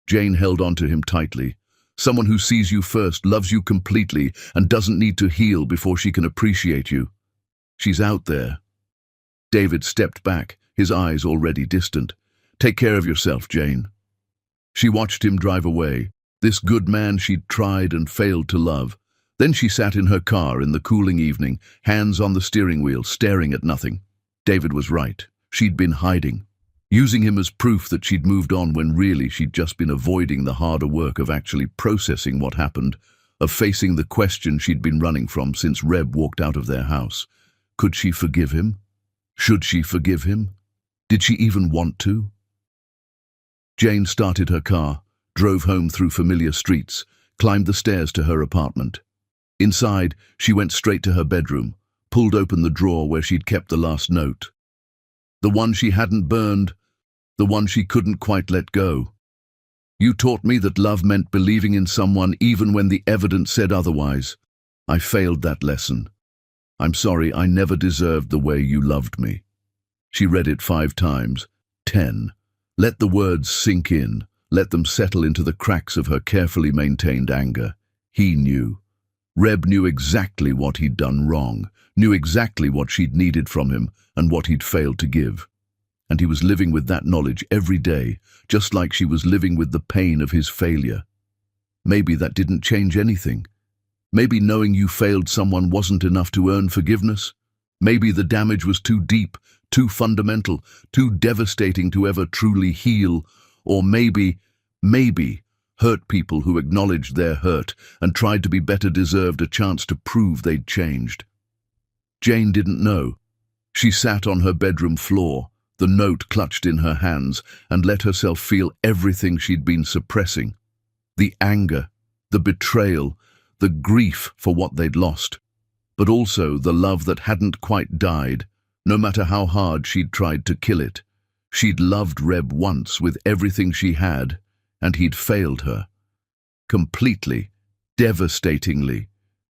Jane held on to him tightly. Someone who sees you first, loves you completely, and doesn't need to heal before she can appreciate you. She's out there. David stepped back, his eyes already distant. Take care of yourself, Jane. She watched him drive away, this good man she'd tried and failed to love. Then she sat in her car in the cooling evening, hands on the steering wheel, staring at nothing. David was right. She'd been hiding, using him as proof that she'd moved on when really she'd just been avoiding the harder work of actually processing what happened, of facing the question she'd been running from since Reb walked out of their house. Could she forgive him? Should she forgive him? Did she even want to? Jane started her car, drove home through familiar streets, climbed the stairs to her apartment. Inside, she went straight to her bedroom, pulled open the drawer where she'd kept the last note. The one she hadn't burned, the one she couldn't quite let go. You taught me that love meant believing in someone even when the evidence said otherwise. I failed that lesson. I'm sorry, I never deserved the way you loved me. She read it 5 times, 10. Let the words sink in, let them settle into the cracks of her carefully maintained anger. He knew. Reb knew exactly what he'd done wrong, knew exactly what she'd needed from him and what he'd failed to give. And he was living with that knowledge every day, just like she was living with the pain of his failure. Maybe that didn't change anything. Maybe knowing you failed someone wasn't enough to earn forgiveness. Maybe the damage was too deep, too fundamental, too devastating to ever truly heal. Or maybe hurt people who acknowledged their hurt and tried to be better deserved a chance to prove they'd changed. Jane didn't know. She sat on her bedroom floor, the note clutched in her hands, and let herself feel everything she'd been suppressing. The anger, the betrayal, the grief for what they'd lost, but also the love that hadn't quite died, no matter how hard she'd tried to kill it. She'd loved Reb once with everything she had, and he'd failed her. Completely, devastatingly,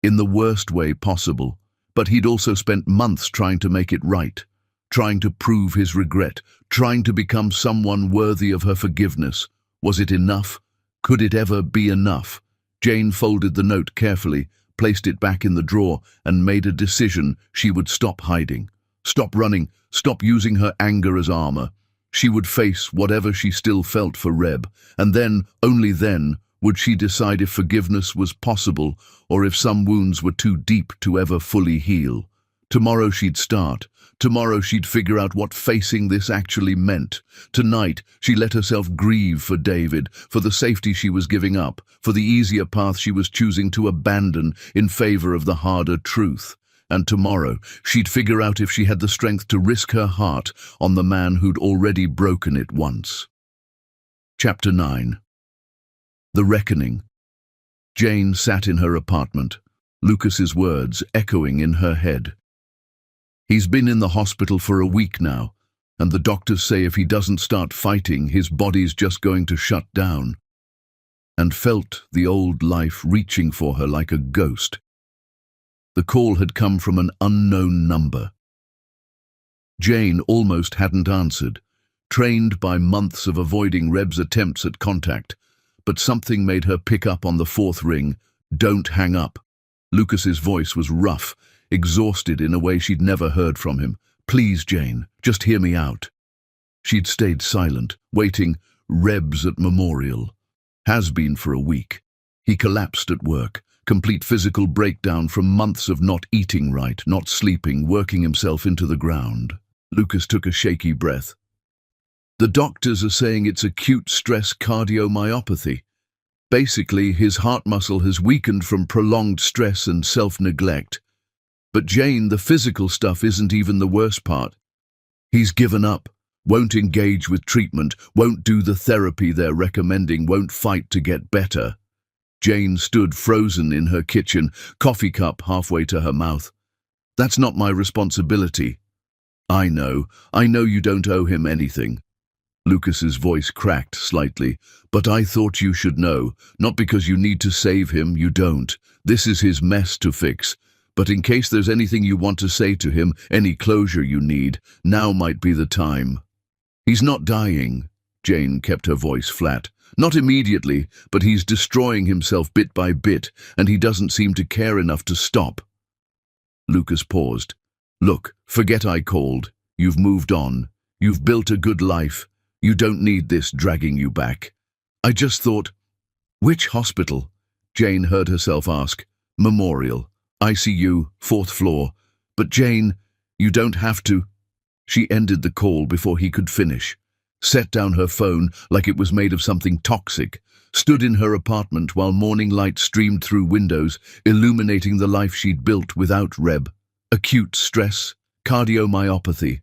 in the worst way possible, but he'd also spent months trying to make it right, trying to prove his regret, trying to become someone worthy of her forgiveness. Was it enough? Could it ever be enough? Jane folded the note carefully, placed it back in the drawer, and made a decision. She would stop hiding, stop running, stop using her anger as armor. She would face whatever she still felt for Reb, and then, only then, would she decide if forgiveness was possible or if some wounds were too deep to ever fully heal. Tomorrow she'd start. Tomorrow she'd figure out what facing this actually meant. Tonight, she let herself grieve for David, for the safety she was giving up, for the easier path she was choosing to abandon in favor of the harder truth. And tomorrow, she'd figure out if she had the strength to risk her heart on the man who'd already broken it once. Chapter 9. The Reckoning. Jane sat in her apartment, Lucas's words echoing in her head. He's been in the hospital for a week now, and the doctors say if he doesn't start fighting, his body's just going to shut down. And felt the old life reaching for her like a ghost. The call had come from an unknown number. Jane almost hadn't answered, trained by months of avoiding Reb's attempts at contact, but something made her pick up on the fourth ring. "Don't hang up." Lucas's voice was rough, exhausted in a way she'd never heard from him. "Please, Jane, just hear me out." She'd stayed silent, waiting. Reb's at Memorial. Has been for a week. He collapsed at work, complete physical breakdown from months of not eating right, not sleeping, working himself into the ground. Lucas took a shaky breath. "The doctors are saying it's acute stress cardiomyopathy. Basically, his heart muscle has weakened from prolonged stress and self-neglect. But Jane, the physical stuff isn't even the worst part. He's given up, won't engage with treatment, won't do the therapy they're recommending, won't fight to get better." Jane stood frozen in her kitchen, coffee cup halfway to her mouth. "That's not my responsibility." I know you don't owe him anything." Lucas's voice cracked slightly. "But I thought you should know, not because you need to save him, you don't. This is his mess to fix. But in case there's anything you want to say to him, any closure you need, now might be the time." "He's not dying." Jane kept her voice flat. "Not immediately, but he's destroying himself bit by bit, and he doesn't seem to care enough to stop." Lucas paused. "Look, forget I called. You've moved on. You've built a good life. You don't need this dragging you back. I just thought—" "Which hospital?" Jane heard herself ask. "Memorial. ICU, 4th floor. But Jane, you don't have to." She ended the call before he could finish, set down her phone like it was made of something toxic, stood in her apartment while morning light streamed through windows, illuminating the life she'd built without Reb. Acute stress, cardiomyopathy.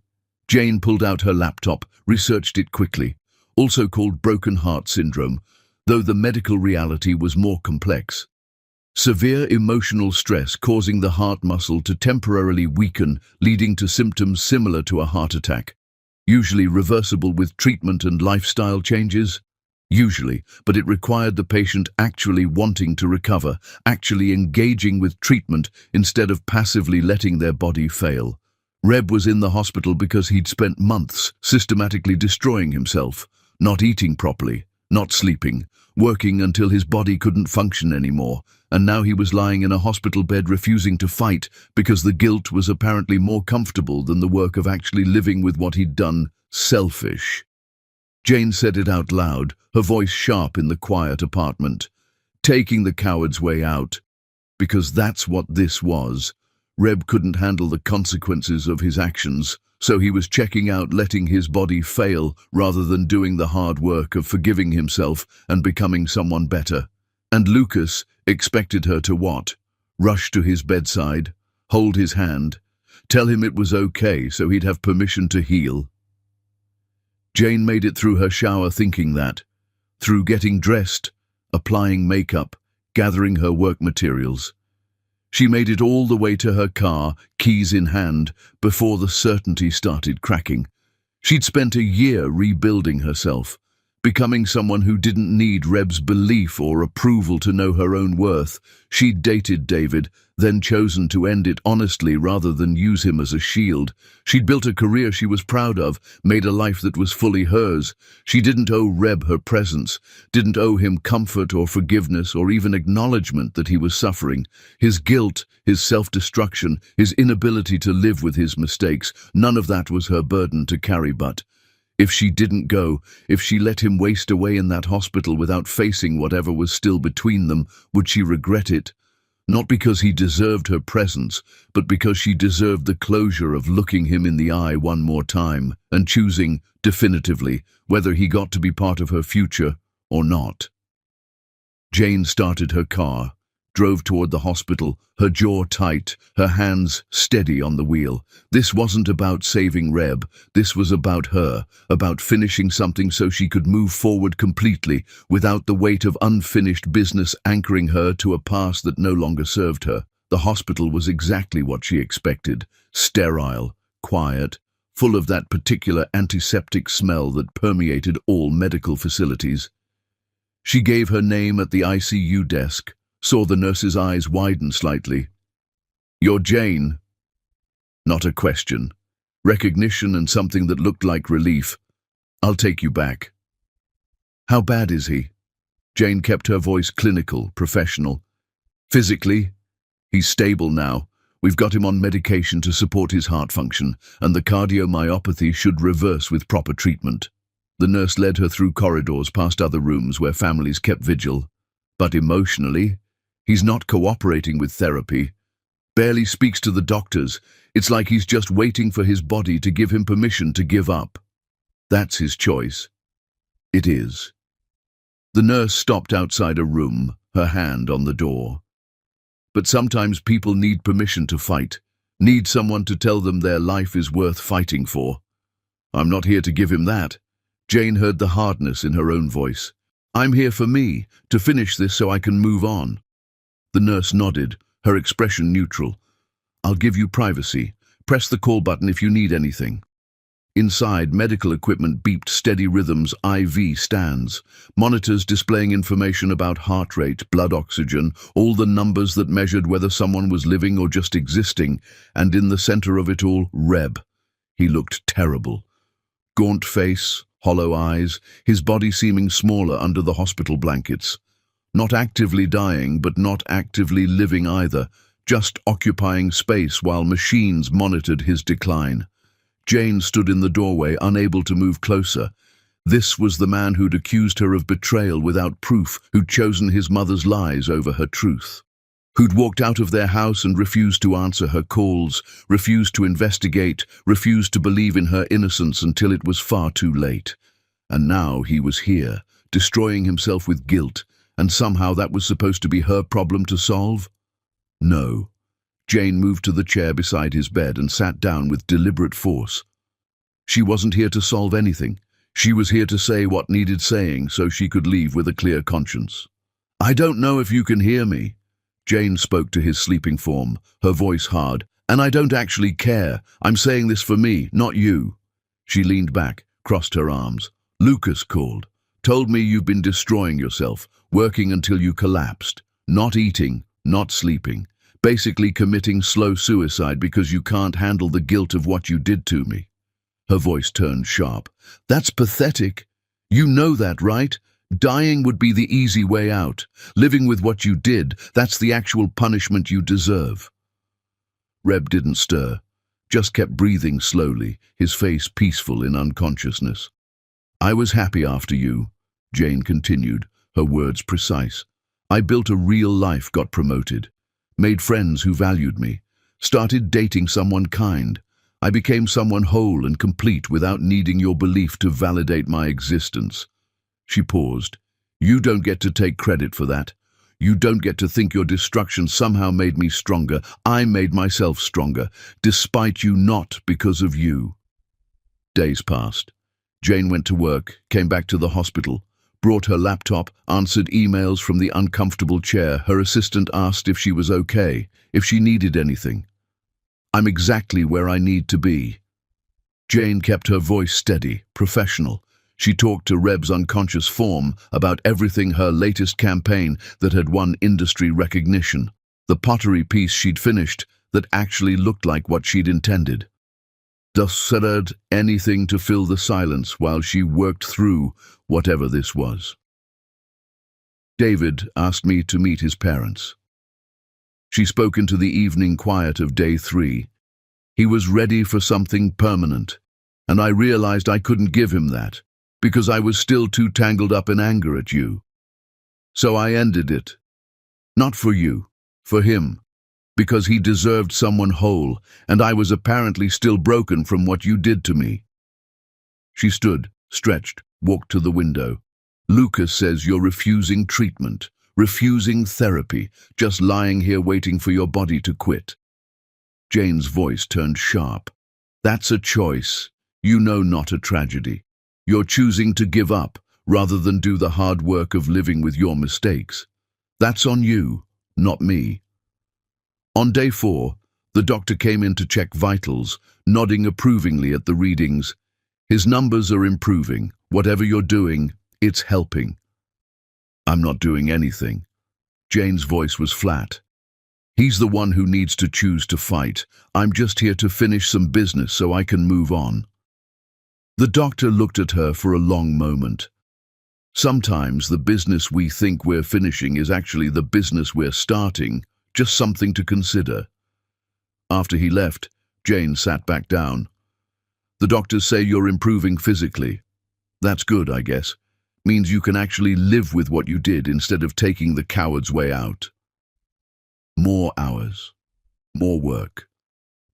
Jane pulled out her laptop, researched it quickly. Also called broken heart syndrome, though the medical reality was more complex. Severe emotional stress causing the heart muscle to temporarily weaken, leading to symptoms similar to a heart attack. Usually reversible with treatment and lifestyle changes. Usually, but it required the patient actually wanting to recover, actually engaging with treatment instead of passively letting their body fail. Reb was in the hospital because he'd spent months systematically destroying himself, not eating properly, not sleeping, working until his body couldn't function anymore, and now he was lying in a hospital bed refusing to fight because the guilt was apparently more comfortable than the work of actually living with what he'd done. Selfish. Jane said it out loud, her voice sharp in the quiet apartment. Taking the coward's way out. Because that's what this was. Reb couldn't handle the consequences of his actions, so he was checking out letting his body fail rather than doing the hard work of forgiving himself and becoming someone better. And Lucas expected her to what? Rush to his bedside, hold his hand, tell him it was okay so he'd have permission to heal. Jane made it through her shower thinking that, through getting dressed, applying makeup, gathering her work materials. She made it all the way to her car, keys in hand, before the certainty started cracking. She'd spent a year rebuilding herself, becoming someone who didn't need Reb's belief or approval to know her own worth. She'd dated David, then chosen to end it honestly rather than use him as a shield. She'd built a career she was proud of, made a life that was fully hers. She didn't owe Reb her presence, didn't owe him comfort or forgiveness or even acknowledgement that he was suffering. His guilt, his self-destruction, his inability to live with his mistakes, none of that was her burden to carry. But if she didn't go, if she let him waste away in that hospital without facing whatever was still between them, would she regret it? Not because he deserved her presence, but because she deserved the closure of looking him in the eye one more time and choosing, definitively, whether he got to be part of her future or not. Jane started her car, drove toward the hospital, her jaw tight, her hands steady on the wheel. This wasn't about saving Reb, this was about her, about finishing something so she could move forward completely, without the weight of unfinished business anchoring her to a past that no longer served her. The hospital was exactly what she expected, sterile, quiet, full of that particular antiseptic smell that permeated all medical facilities. She gave her name at the ICU desk, saw the nurse's eyes widen slightly. "You're Jane." Not a question. Recognition and something that looked like relief. "I'll take you back." "How bad is he?" Jane kept her voice clinical, professional. "Physically, he's stable now. We've got him on medication to support his heart function, and the cardiomyopathy should reverse with proper treatment." The nurse led her through corridors past other rooms where families kept vigil. "But emotionally, he's not cooperating with therapy. Barely speaks to the doctors. It's like he's just waiting for his body to give him permission to give up." "That's his choice." "It is." The nurse stopped outside a room, her hand on the door. "But sometimes people need permission to fight, need someone to tell them their life is worth fighting for. I'm not here to give him that." Jane heard the hardness in her own voice. "I'm here for me, to finish this so I can move on." The nurse nodded, her expression neutral. "I'll give you privacy. Press the call button if you need anything." Inside, medical equipment beeped steady rhythms, IV stands, monitors displaying information about heart rate, blood oxygen, all the numbers that measured whether someone was living or just existing, and in the center of it all, Reb. He looked terrible. Gaunt face, hollow eyes, his body seeming smaller under the hospital blankets. Not actively dying, but not actively living either, just occupying space while machines monitored his decline. Jane stood in the doorway, unable to move closer. This was the man who'd accused her of betrayal without proof, who'd chosen his mother's lies over her truth, who'd walked out of their house and refused to answer her calls, refused to investigate, refused to believe in her innocence until it was far too late. And now he was here, destroying himself with guilt, and somehow that was supposed to be her problem to solve? No. Jane moved to the chair beside his bed and sat down with deliberate force. She wasn't here to solve anything. She was here to say what needed saying so she could leave with a clear conscience. "I don't know if you can hear me." Jane spoke to his sleeping form, her voice hard. "And I don't actually care. I'm saying this for me, not you." She leaned back, crossed her arms. "Lucas called. Told me you've been destroying yourself, working until you collapsed. Not eating, not sleeping. Basically committing slow suicide because you can't handle the guilt of what you did to me." Her voice turned sharp. "That's pathetic. You know that, right? Dying would be the easy way out. Living with what you did, that's the actual punishment you deserve." Reb didn't stir, just kept breathing slowly, his face peaceful in unconsciousness. "I was happy after you," Jane continued, her words precise. "I built a real life, got promoted, made friends who valued me, started dating someone kind. I became someone whole and complete without needing your belief to validate my existence." She paused. "You don't get to take credit for that. You don't get to think your destruction somehow made me stronger. I made myself stronger, despite you, not because of you." Days passed. Jane went to work, came back to the hospital, brought her laptop, answered emails from the uncomfortable chair. Her assistant asked if she was okay, if she needed anything. "I'm exactly where I need to be." Jane kept her voice steady, professional. She talked to Reb's unconscious form about everything, her latest campaign that had won industry recognition, the pottery piece she'd finished that actually looked like what she'd intended. Just said anything to fill the silence while she worked through whatever this was. David asked me to meet his parents. She spoke into the evening quiet of day 3. He was ready for something permanent, and I realized I couldn't give him that, because I was still too tangled up in anger at you. So I ended it. Not for you, for him, because he deserved someone whole, and I was apparently still broken from what you did to me. She stood, stretched, walked to the window. "Lucas says you're refusing treatment, refusing therapy, just lying here waiting for your body to quit." Jane's voice turned sharp. "That's a choice. You know, not a tragedy. You're choosing to give up rather than do the hard work of living with your mistakes. That's on you, not me." On day 4, the doctor came in to check vitals, nodding approvingly at the readings. "His numbers are improving. Whatever you're doing, it's helping." "I'm not doing anything." Jane's voice was flat. "He's the one who needs to choose to fight. I'm just here to finish some business so I can move on." The doctor looked at her for a long moment. Sometimes the business we think we're finishing is actually the business we're starting, just something to consider. After he left, Jane sat back down. "The doctors say you're improving physically. That's good, I guess. Means you can actually live with what you did instead of taking the coward's way out." More hours. More work.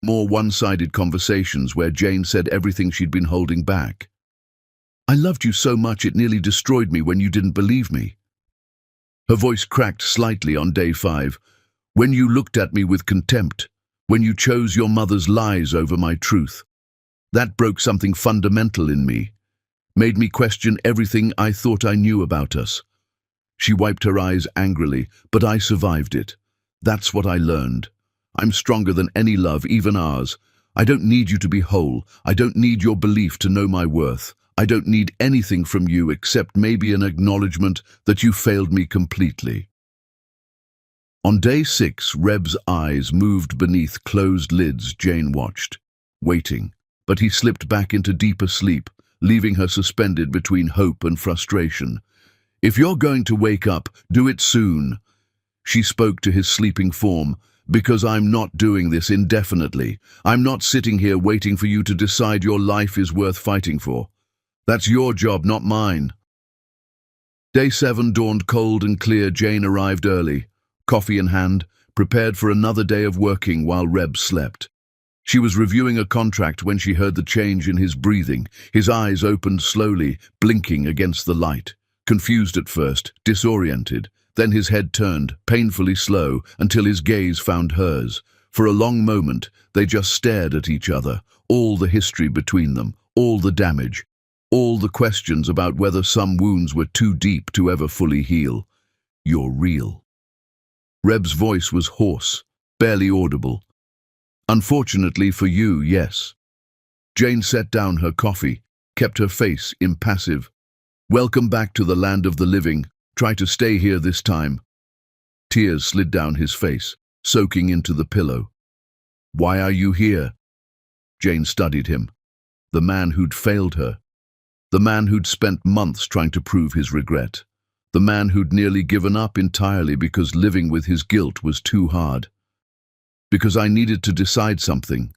More one-sided conversations where Jane said everything she'd been holding back. "I loved you so much it nearly destroyed me when you didn't believe me." Her voice cracked slightly on day 5. "When you looked at me with contempt, when you chose your mother's lies over my truth. That broke something fundamental in me, made me question everything I thought I knew about us." She wiped her eyes angrily, "But I survived it. That's what I learned. I'm stronger than any love, even ours. I don't need you to be whole. I don't need your belief to know my worth. I don't need anything from you except maybe an acknowledgement that you failed me completely." On day 6, Reb's eyes moved beneath closed lids. Jane watched, waiting, but he slipped back into deeper sleep, leaving her suspended between hope and frustration. "If you're going to wake up, do it soon." She spoke to his sleeping form. "Because I'm not doing this indefinitely. I'm not sitting here waiting for you to decide your life is worth fighting for. That's your job, not mine." Day 7 dawned cold and clear. Jane arrived early, coffee in hand, prepared for another day of working while Reb slept. She was reviewing a contract when she heard the change in his breathing. His eyes opened slowly, blinking against the light. Confused at first, disoriented. Then his head turned, painfully slow, until his gaze found hers. For a long moment, they just stared at each other, all the history between them, all the damage, all the questions about whether some wounds were too deep to ever fully heal. "You're real." Reb's voice was hoarse, barely audible. "Unfortunately for you, yes." Jane set down her coffee, kept her face impassive. "Welcome back to the land of the living. Try to stay here this time." Tears slid down his face, soaking into the pillow. "Why are you here?" Jane studied him. The man who'd failed her. The man who'd spent months trying to prove his regret. The man who'd nearly given up entirely because living with his guilt was too hard. "Because I needed to decide something."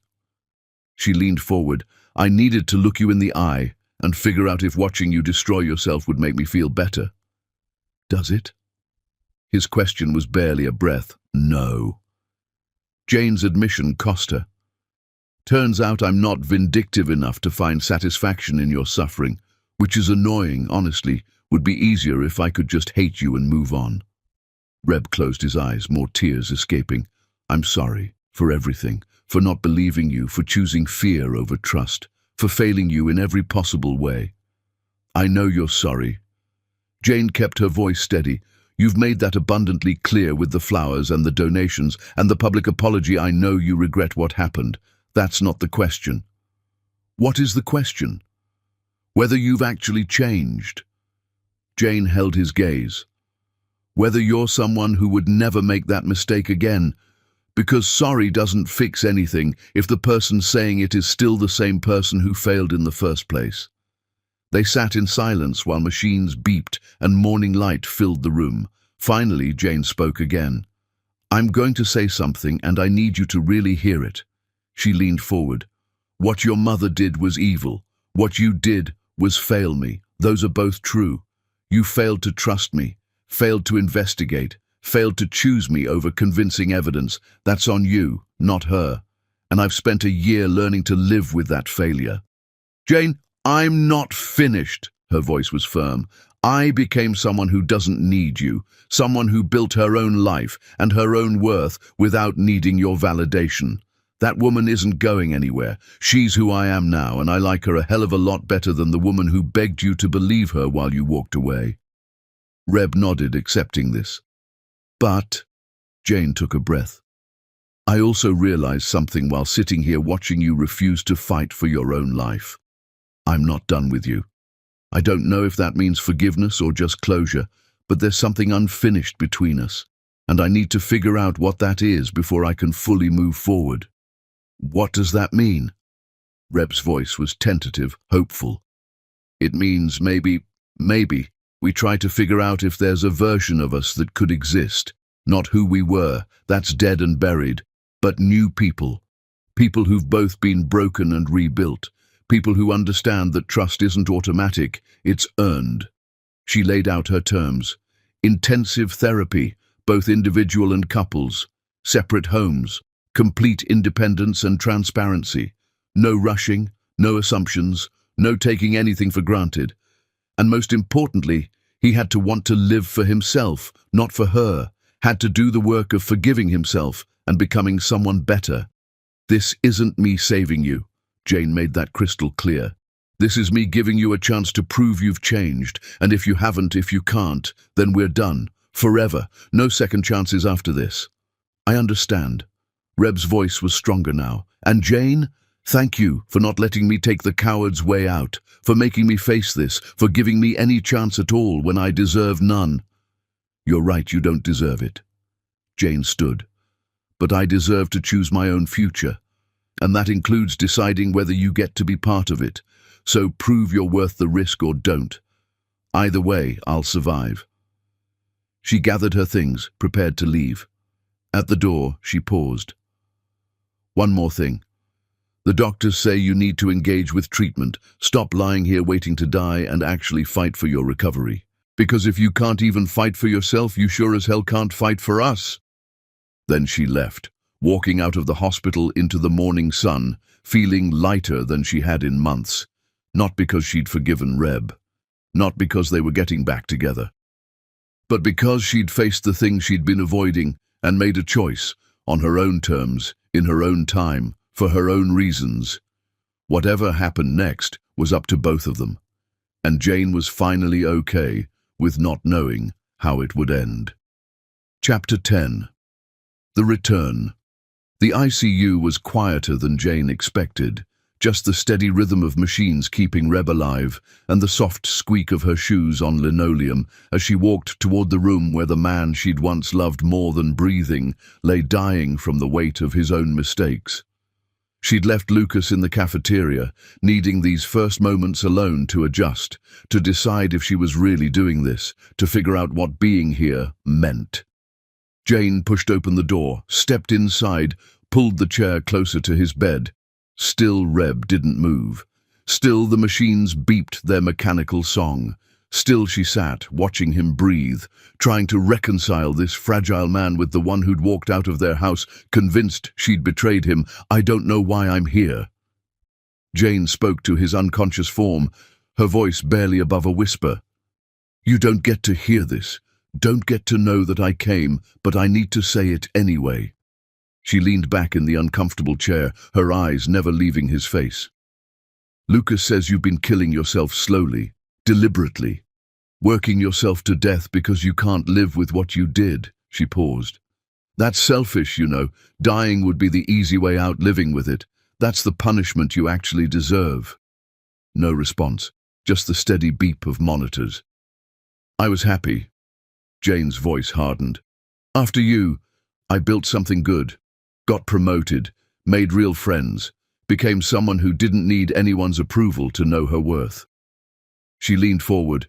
She leaned forward. "I needed to look you in the eye and figure out if watching you destroy yourself would make me feel better." "Does it?" His question was barely a breath. "No." Jane's admission cost her. "Turns out I'm not vindictive enough to find satisfaction in your suffering, which is annoying, honestly. Would be easier if I could just hate you and move on." Reb closed his eyes, more tears escaping. "I'm sorry for everything, for not believing you, for choosing fear over trust, for failing you in every possible way. I know you're sorry. Jane kept her voice steady. You've made that abundantly clear with the flowers and the donations and the public apology. I know you regret what happened. That's not the question. What is the question? Whether you've actually changed. Jane held his gaze. Whether you're someone who would never make that mistake again, because sorry doesn't fix anything if the person saying it is still the same person who failed in the first place. They sat in silence while machines beeped and morning light filled the room. Finally, Jane spoke again. I'm going to say something and I need you to really hear it. She leaned forward. What your mother did was evil. What you did was fail me. Those are both true. You failed to trust me, failed to investigate, failed to choose me over convincing evidence. That's on you, not her. And I've spent a year learning to live with that failure. Jane, I'm not finished. Her voice was firm. I became someone who doesn't need you, someone who built her own life and her own worth without needing your validation. That woman isn't going anywhere. She's who I am now, and I like her a hell of a lot better than the woman who begged you to believe her while you walked away. Reb nodded, accepting this. But, Jane took a breath. I also realized something while sitting here watching you refuse to fight for your own life. I'm not done with you. I don't know if that means forgiveness or just closure, but there's something unfinished between us, and I need to figure out what that is before I can fully move forward. What does that mean? Reb's voice was tentative, hopeful. It means maybe we try to figure out if there's a version of us that could exist, not who we were, that's dead and buried, but new people. People who've both been broken and rebuilt. People who understand that trust isn't automatic, it's earned. She laid out her terms. Intensive therapy, both individual and couples. Separate homes. Complete independence and transparency. No rushing, no assumptions, no taking anything for granted. And most importantly, he had to want to live for himself, not for her. Had to do the work of forgiving himself and becoming someone better. This isn't me saving you. Jane made that crystal clear. This is me giving you a chance to prove you've changed, and if you haven't, if you can't, then we're done. Forever. No second chances after this. I understand. Reb's voice was stronger now. And Jane, thank you for not letting me take the coward's way out, for making me face this, for giving me any chance at all when I deserve none. You're right, you don't deserve it. Jane stood. But I deserve to choose my own future. And that includes deciding whether you get to be part of it. So prove you're worth the risk or don't. Either way, I'll survive. She gathered her things, prepared to leave. At the door, she paused. One more thing. The doctors say you need to engage with treatment, stop lying here waiting to die, and actually fight for your recovery. Because if you can't even fight for yourself, you sure as hell can't fight for us. Then she left, walking out of the hospital into the morning sun, feeling lighter than she had in months. Not because she'd forgiven Reb. Not because they were getting back together. But because she'd faced the things she'd been avoiding and made a choice, on her own terms, in her own time, for her own reasons. Whatever happened next was up to both of them. And Jane was finally okay with not knowing how it would end. Chapter 10. The Return. The ICU was quieter than Jane expected, just the steady rhythm of machines keeping Reb alive and the soft squeak of her shoes on linoleum as she walked toward the room where the man she'd once loved more than breathing lay dying from the weight of his own mistakes. She'd left Lucas in the cafeteria, needing these first moments alone to adjust, to decide if she was really doing this, to figure out what being here meant. Jane pushed open the door, stepped inside, pulled the chair closer to his bed. Still Reb didn't move. Still the machines beeped their mechanical song. Still she sat, watching him breathe, trying to reconcile this fragile man with the one who'd walked out of their house, convinced she'd betrayed him. I don't know why I'm here. Jane spoke to his unconscious form, her voice barely above a whisper. You don't get to hear this. Don't get to know that I came, but I need to say it anyway. She leaned back in the uncomfortable chair, her eyes never leaving his face. Lucas says you've been killing yourself slowly, deliberately. Working yourself to death because you can't live with what you did, she paused. That's selfish, you know. Dying would be the easy way out, living with it. That's the punishment you actually deserve. No response, just the steady beep of monitors. I was happy. Jane's voice hardened. After you, I built something good, got promoted, made real friends, became someone who didn't need anyone's approval to know her worth. She leaned forward.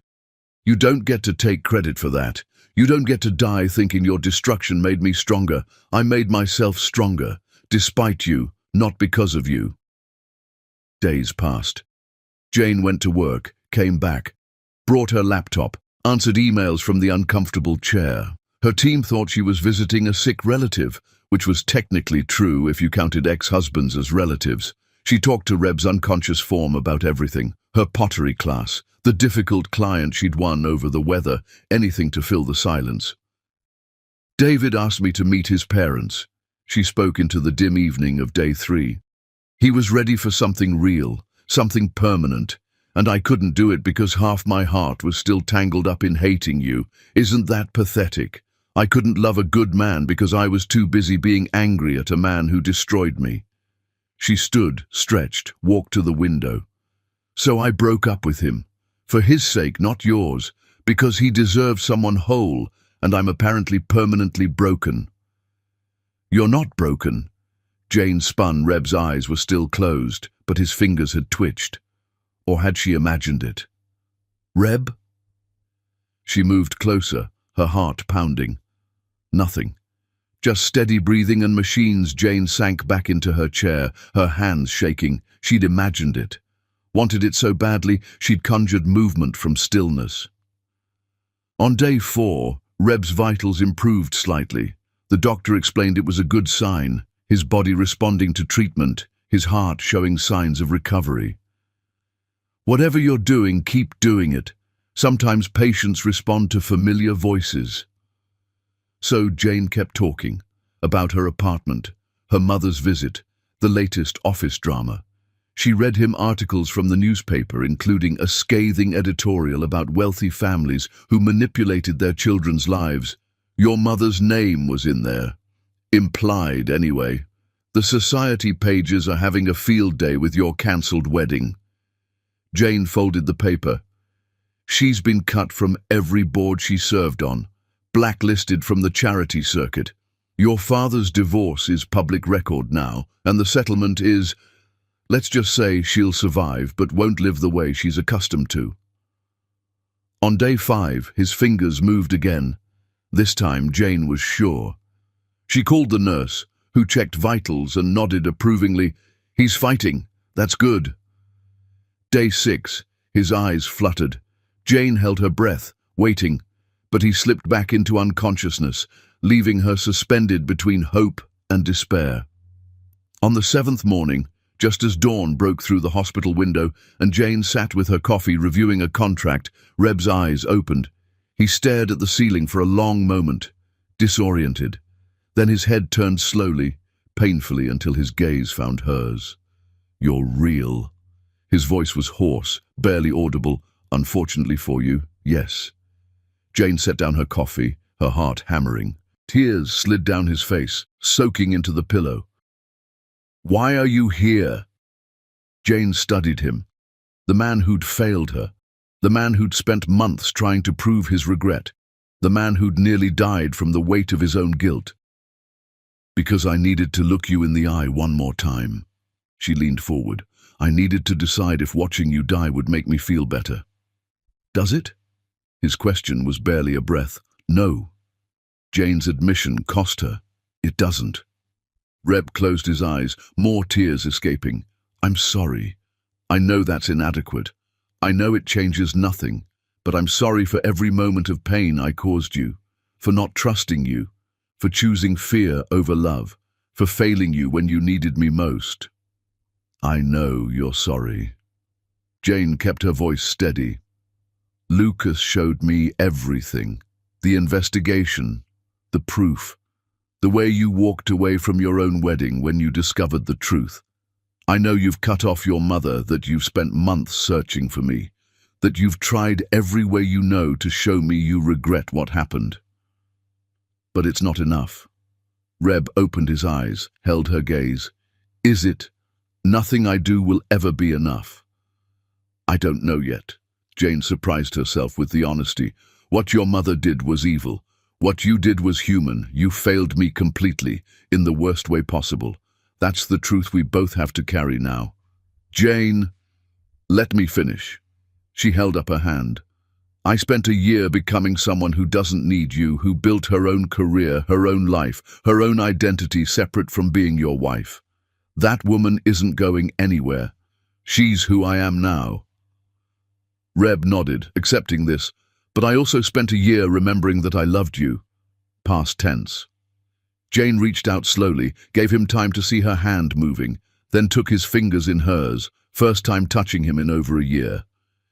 You don't get to take credit for that. You don't get to die thinking your destruction made me stronger. I made myself stronger, despite you, not because of you. Days passed. Jane went to work, came back, brought her laptop, answered emails from the uncomfortable chair. Her team thought she was visiting a sick relative, which was technically true if you counted ex-husbands as relatives. She talked to Reb's unconscious form about everything, her pottery class, the difficult client she'd won over the weather, anything to fill the silence. David asked me to meet his parents. She spoke into the dim evening of day 3. He was ready for something real, something permanent, and I couldn't do it because half my heart was still tangled up in hating you. Isn't that pathetic? I couldn't love a good man because I was too busy being angry at a man who destroyed me. She stood, stretched, walked to the window. So I broke up with him. For his sake, not yours, because he deserved someone whole, and I'm apparently permanently broken. You're not broken. Jane spun. Reb's eyes were still closed, but his fingers had twitched. Or had she imagined it? Reb? She moved closer, her heart pounding. Nothing. Just steady breathing and machines. Jane sank back into her chair, her hands shaking. She'd imagined it. Wanted it so badly, she'd conjured movement from stillness. On day 4, Reb's vitals improved slightly. The doctor explained it was a good sign, his body responding to treatment, his heart showing signs of recovery. Whatever you're doing, keep doing it. Sometimes patients respond to familiar voices. So Jane kept talking, about her apartment, her mother's visit, the latest office drama. She read him articles from the newspaper, including a scathing editorial about wealthy families who manipulated their children's lives. Your mother's name was in there. Implied, anyway. The society pages are having a field day with your cancelled wedding. Jane folded the paper. She's been cut from every board she served on, blacklisted from the charity circuit. Your father's divorce is public record now, and the settlement is, let's just say she'll survive but won't live the way she's accustomed to. On day 5, his fingers moved again. This time Jane was sure. She called the nurse, who checked vitals and nodded approvingly. He's fighting. That's good. Day 6, his eyes fluttered. Jane held her breath, waiting, but he slipped back into unconsciousness, leaving her suspended between hope and despair. On the 7th morning, just as dawn broke through the hospital window and Jane sat with her coffee reviewing a contract, Reb's eyes opened. He stared at the ceiling for a long moment, disoriented. Then his head turned slowly, painfully, until his gaze found hers. You're real. His voice was hoarse, barely audible. Unfortunately for you, yes. Jane set down her coffee, her heart hammering. Tears slid down his face, soaking into the pillow. Why are you here? Jane studied him. The man who'd failed her. The man who'd spent months trying to prove his regret. The man who'd nearly died from the weight of his own guilt. Because I needed to look you in the eye one more time. She leaned forward. I needed to decide if watching you die would make me feel better. Does it? His question was barely a breath. No. Jane's admission cost her. It doesn't. Reb closed his eyes, more tears escaping. I'm sorry. I know that's inadequate. I know it changes nothing, but I'm sorry for every moment of pain I caused you, for not trusting you, for choosing fear over love, for failing you when you needed me most. I know you're sorry. Jane kept her voice steady. Lucas showed me everything. The investigation, the proof, the way you walked away from your own wedding when you discovered the truth. I know you've cut off your mother, that you've spent months searching for me. that you've tried every way you know to show me you regret what happened. But it's not enough. Reb opened his eyes, held her gaze. Is it? Nothing I do will ever be enough. I don't know yet. Jane surprised herself with the honesty. What your mother did was evil. What you did was human. You failed me completely, in the worst way possible. That's the truth we both have to carry now. Jane, let me finish. She held up her hand. I spent a year becoming someone who doesn't need you, who built her own career, her own life, her own identity separate from being your wife. That woman isn't going anywhere. She's who I am now. Reb nodded, accepting this, but I also spent a year remembering that I loved you. Past tense. Jane reached out slowly, gave him time to see her hand moving, then took his fingers in hers, first time touching him in over a year.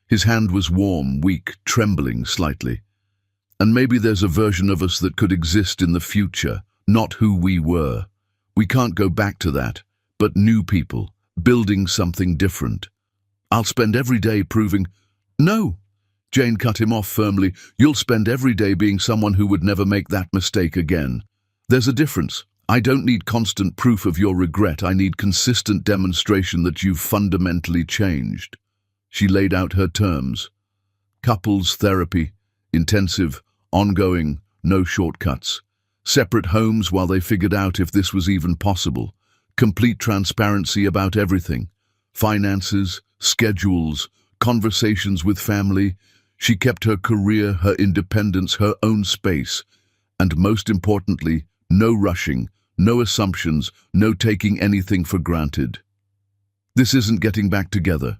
His hand was warm, weak, trembling slightly. And maybe there's a version of us that could exist in the future, not who we were. We can't go back to that, but new people, building something different. I'll spend every day proving— No! Jane cut him off firmly. You'll spend every day being someone who would never make that mistake again. There's a difference. I don't need constant proof of your regret. I need consistent demonstration that you've fundamentally changed. She laid out her terms. Couples therapy, intensive, ongoing, no shortcuts. Separate homes while they figured out if this was even possible. Complete transparency about everything. Finances, schedules, conversations with family. She kept her career, her independence, her own space. And most importantly, no rushing, no assumptions, no taking anything for granted. This isn't getting back together.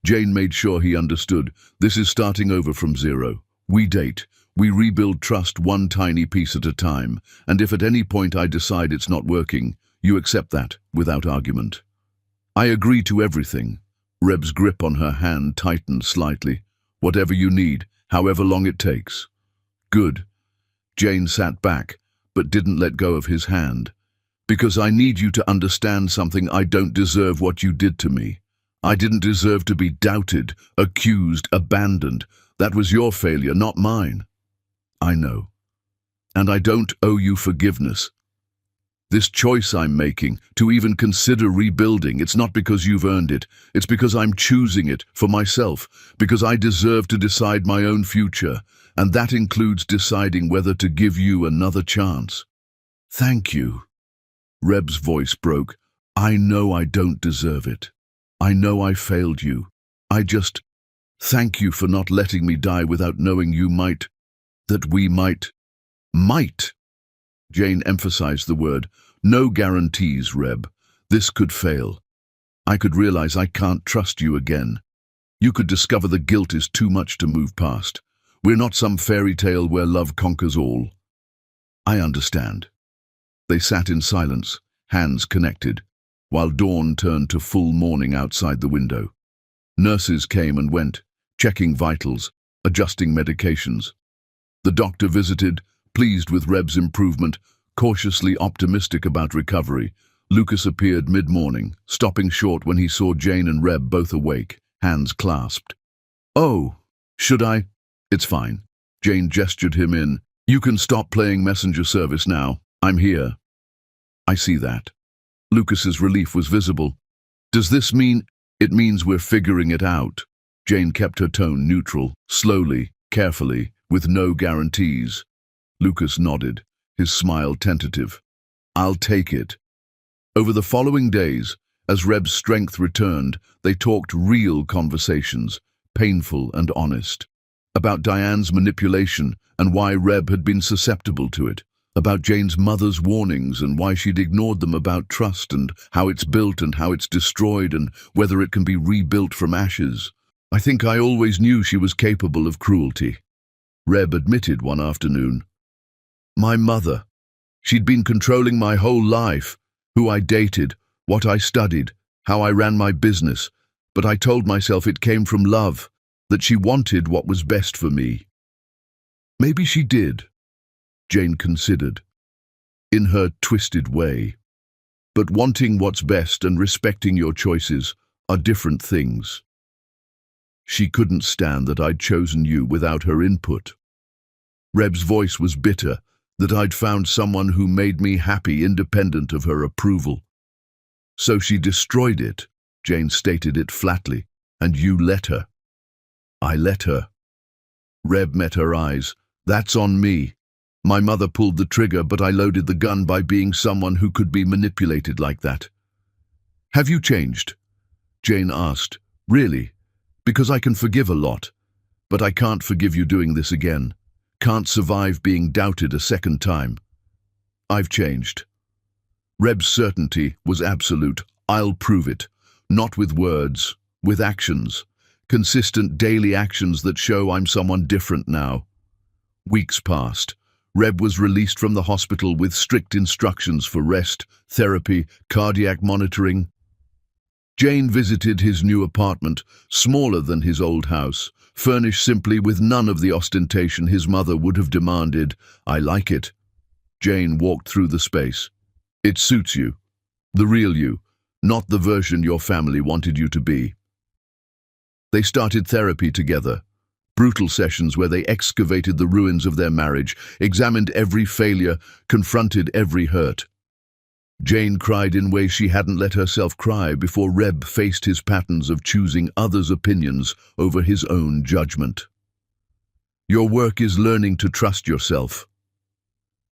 Jane made sure he understood. This is starting over from zero. We date. We rebuild trust one tiny piece at a time. And if at any point I decide it's not working, you accept that without argument. I agree to everything. Reb's grip on her hand tightened slightly. Whatever you need, however long it takes. Good. Jane sat back, but didn't let go of his hand. Because I need you to understand something. I don't deserve what you did to me. I didn't deserve to be doubted, accused, abandoned. That was your failure, not mine. I know. And I don't owe you forgiveness. This choice I'm making, to even consider rebuilding, it's not because you've earned it. It's because I'm choosing it for myself, because I deserve to decide my own future, and that includes deciding whether to give you another chance. Thank you. Reb's voice broke. I know I don't deserve it. I know I failed you. Thank you for not letting me die without knowing you might, that we might. Jane emphasized the word. No guarantees, Reb. This could fail. I could realize I can't trust you again. You could discover the guilt is too much to move past. We're not some fairy tale where love conquers all. I understand. They sat in silence, hands connected, while dawn turned to full morning outside the window. Nurses came and went, checking vitals, adjusting medications. The doctor visited, pleased with Reb's improvement, cautiously optimistic about recovery. Lucas appeared mid-morning, stopping short when he saw Jane and Reb both awake, hands clasped. Oh, should I? It's fine. Jane gestured him in. You can stop playing messenger service now. I'm here. I see that. Lucas's relief was visible. Does this mean— It means we're figuring it out. Jane kept her tone neutral, slowly, carefully, with no guarantees. Lucas nodded, his smile tentative. I'll take it. Over the following days, as Reb's strength returned, they talked real conversations, painful and honest. About Diane's manipulation and why Reb had been susceptible to it. About Jane's mother's warnings and why she'd ignored them, about trust and how it's built and how it's destroyed and whether it can be rebuilt from ashes. I think I always knew she was capable of cruelty. Reb admitted one afternoon. My mother. She'd been controlling my whole life, who I dated, what I studied, how I ran my business, but I told myself it came from love, that she wanted what was best for me. Maybe she did. Jane considered, in her twisted way. But wanting what's best and respecting your choices are different things. She couldn't stand that I'd chosen you without her input. Reb's voice was bitter, that I'd found someone who made me happy independent of her approval. So she destroyed it, Jane stated it flatly, and you let her. I let her. Reb met her eyes. That's on me. My mother pulled the trigger, but I loaded the gun by being someone who could be manipulated like that. Have you changed? Jane asked. Really? Because I can forgive a lot, but I can't forgive you doing this again. Can't survive being doubted a second time. I've changed. Reb's certainty was absolute. I'll prove it. Not with words, with actions. Consistent daily actions that show I'm someone different now. Weeks passed. Reb was released from the hospital with strict instructions for rest, therapy, cardiac monitoring. Jane visited his new apartment, smaller than his old house, furnished simply with none of the ostentation his mother would have demanded. I like it. Jane walked through the space. It suits you. The real you, not the version your family wanted you to be. They started therapy together. Brutal sessions where they excavated the ruins of their marriage, examined every failure, confronted every hurt. Jane cried in ways she hadn't let herself cry before Reb faced his patterns of choosing others' opinions over his own judgment. Your work is learning to trust yourself.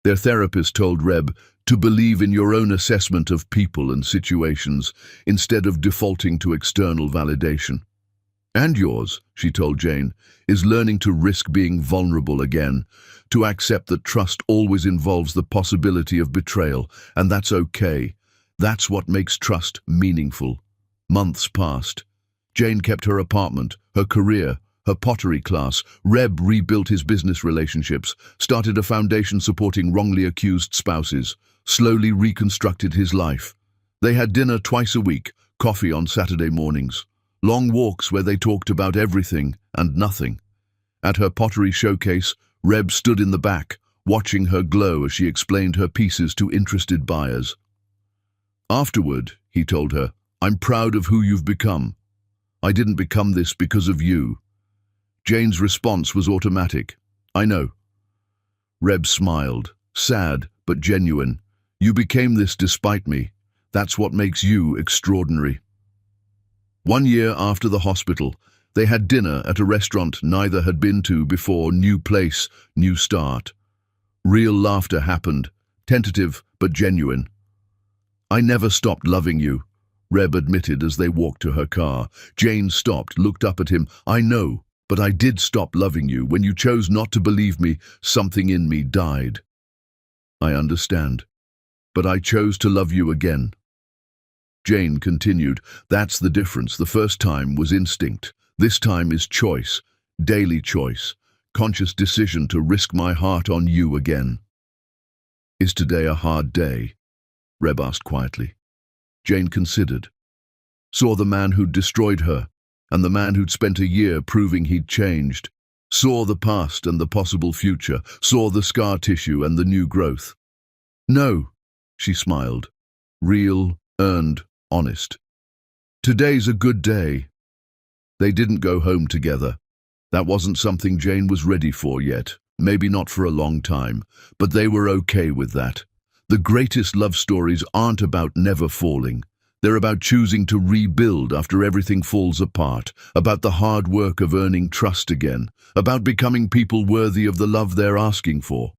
Their therapist told Reb to believe in your own assessment of people and situations instead of defaulting to external validation. And yours, she told Jane, is learning to risk being vulnerable again, to accept that trust always involves the possibility of betrayal, and that's okay. That's what makes trust meaningful. Months passed. Jane kept her apartment, her career, her pottery class. Reb rebuilt his business relationships, started a foundation supporting wrongly accused spouses, slowly reconstructed his life. They had dinner twice a week, coffee on Saturday mornings. Long walks where they talked about everything and nothing. At her pottery showcase, Reb stood in the back, watching her glow as she explained her pieces to interested buyers. Afterward, he told her, I'm proud of who you've become. I didn't become this because of you. Jane's response was automatic. I know. Reb smiled, sad but genuine. You became this despite me. That's what makes you extraordinary. 1 year after the hospital, they had dinner at a restaurant neither had been to before. New place, new start. Real laughter happened, tentative but genuine. I never stopped loving you, Reb admitted as they walked to her car. Jane stopped, looked up at him. I know, but I did stop loving you. When you chose not to believe me, something in me died. I understand, but I chose to love you again. Jane continued, that's the difference. The first time was instinct. This time is choice, daily choice, conscious decision to risk my heart on you again. Is today a hard day? Reb asked quietly. Jane considered. Saw the man who'd destroyed her, and the man who'd spent a year proving he'd changed. Saw the past and the possible future. Saw the scar tissue and the new growth. No, she smiled. Real, earned, honest. Today's a good day. They didn't go home together. That wasn't something Jane was ready for yet, maybe not for a long time, but they were okay with that. The greatest love stories aren't about never falling. They're about choosing to rebuild after everything falls apart, about the hard work of earning trust again, about becoming people worthy of the love they're asking for.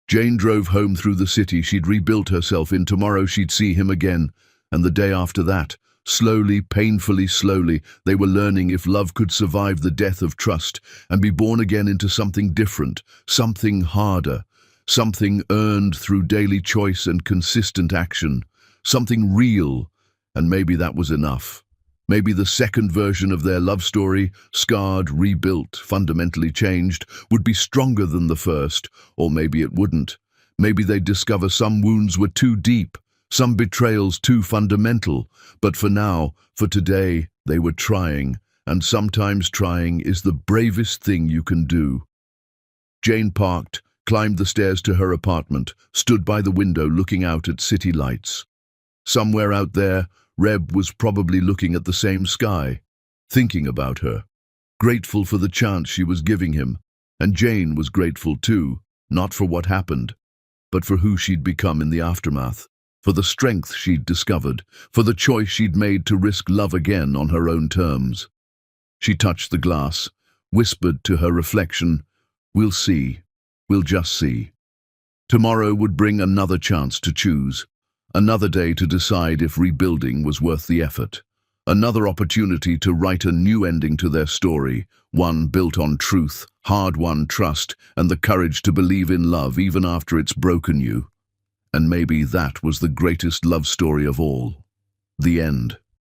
Jane drove home through the city she'd rebuilt herself in. Tomorrow she'd see him again, and the day after that. Slowly, painfully slowly, they were learning if love could survive the death of trust and be born again into something different, something harder, something earned through daily choice and consistent action, something real, and maybe that was enough. Maybe the second version of their love story, scarred, rebuilt, fundamentally changed, would be stronger than the first, or maybe it wouldn't. Maybe they'd discover some wounds were too deep, some betrayals too fundamental, but for now, for today, they were trying, and sometimes trying is the bravest thing you can do. Jane parked, climbed the stairs to her apartment, stood by the window looking out at city lights. Somewhere out there, Reb was probably looking at the same sky, thinking about her. grateful for the chance she was giving him. And Jane was grateful too, not for what happened, but for who she'd become in the aftermath, for the strength she'd discovered, for the choice she'd made to risk love again on her own terms. She touched the glass, whispered to her reflection, "We'll see, we'll just see." Tomorrow would bring another chance to choose, another day to decide if rebuilding was worth the effort, another opportunity to write a new ending to their story, one built on truth, hard-won trust, and the courage to believe in love even after it's broken you. And maybe that was the greatest love story of all. The end.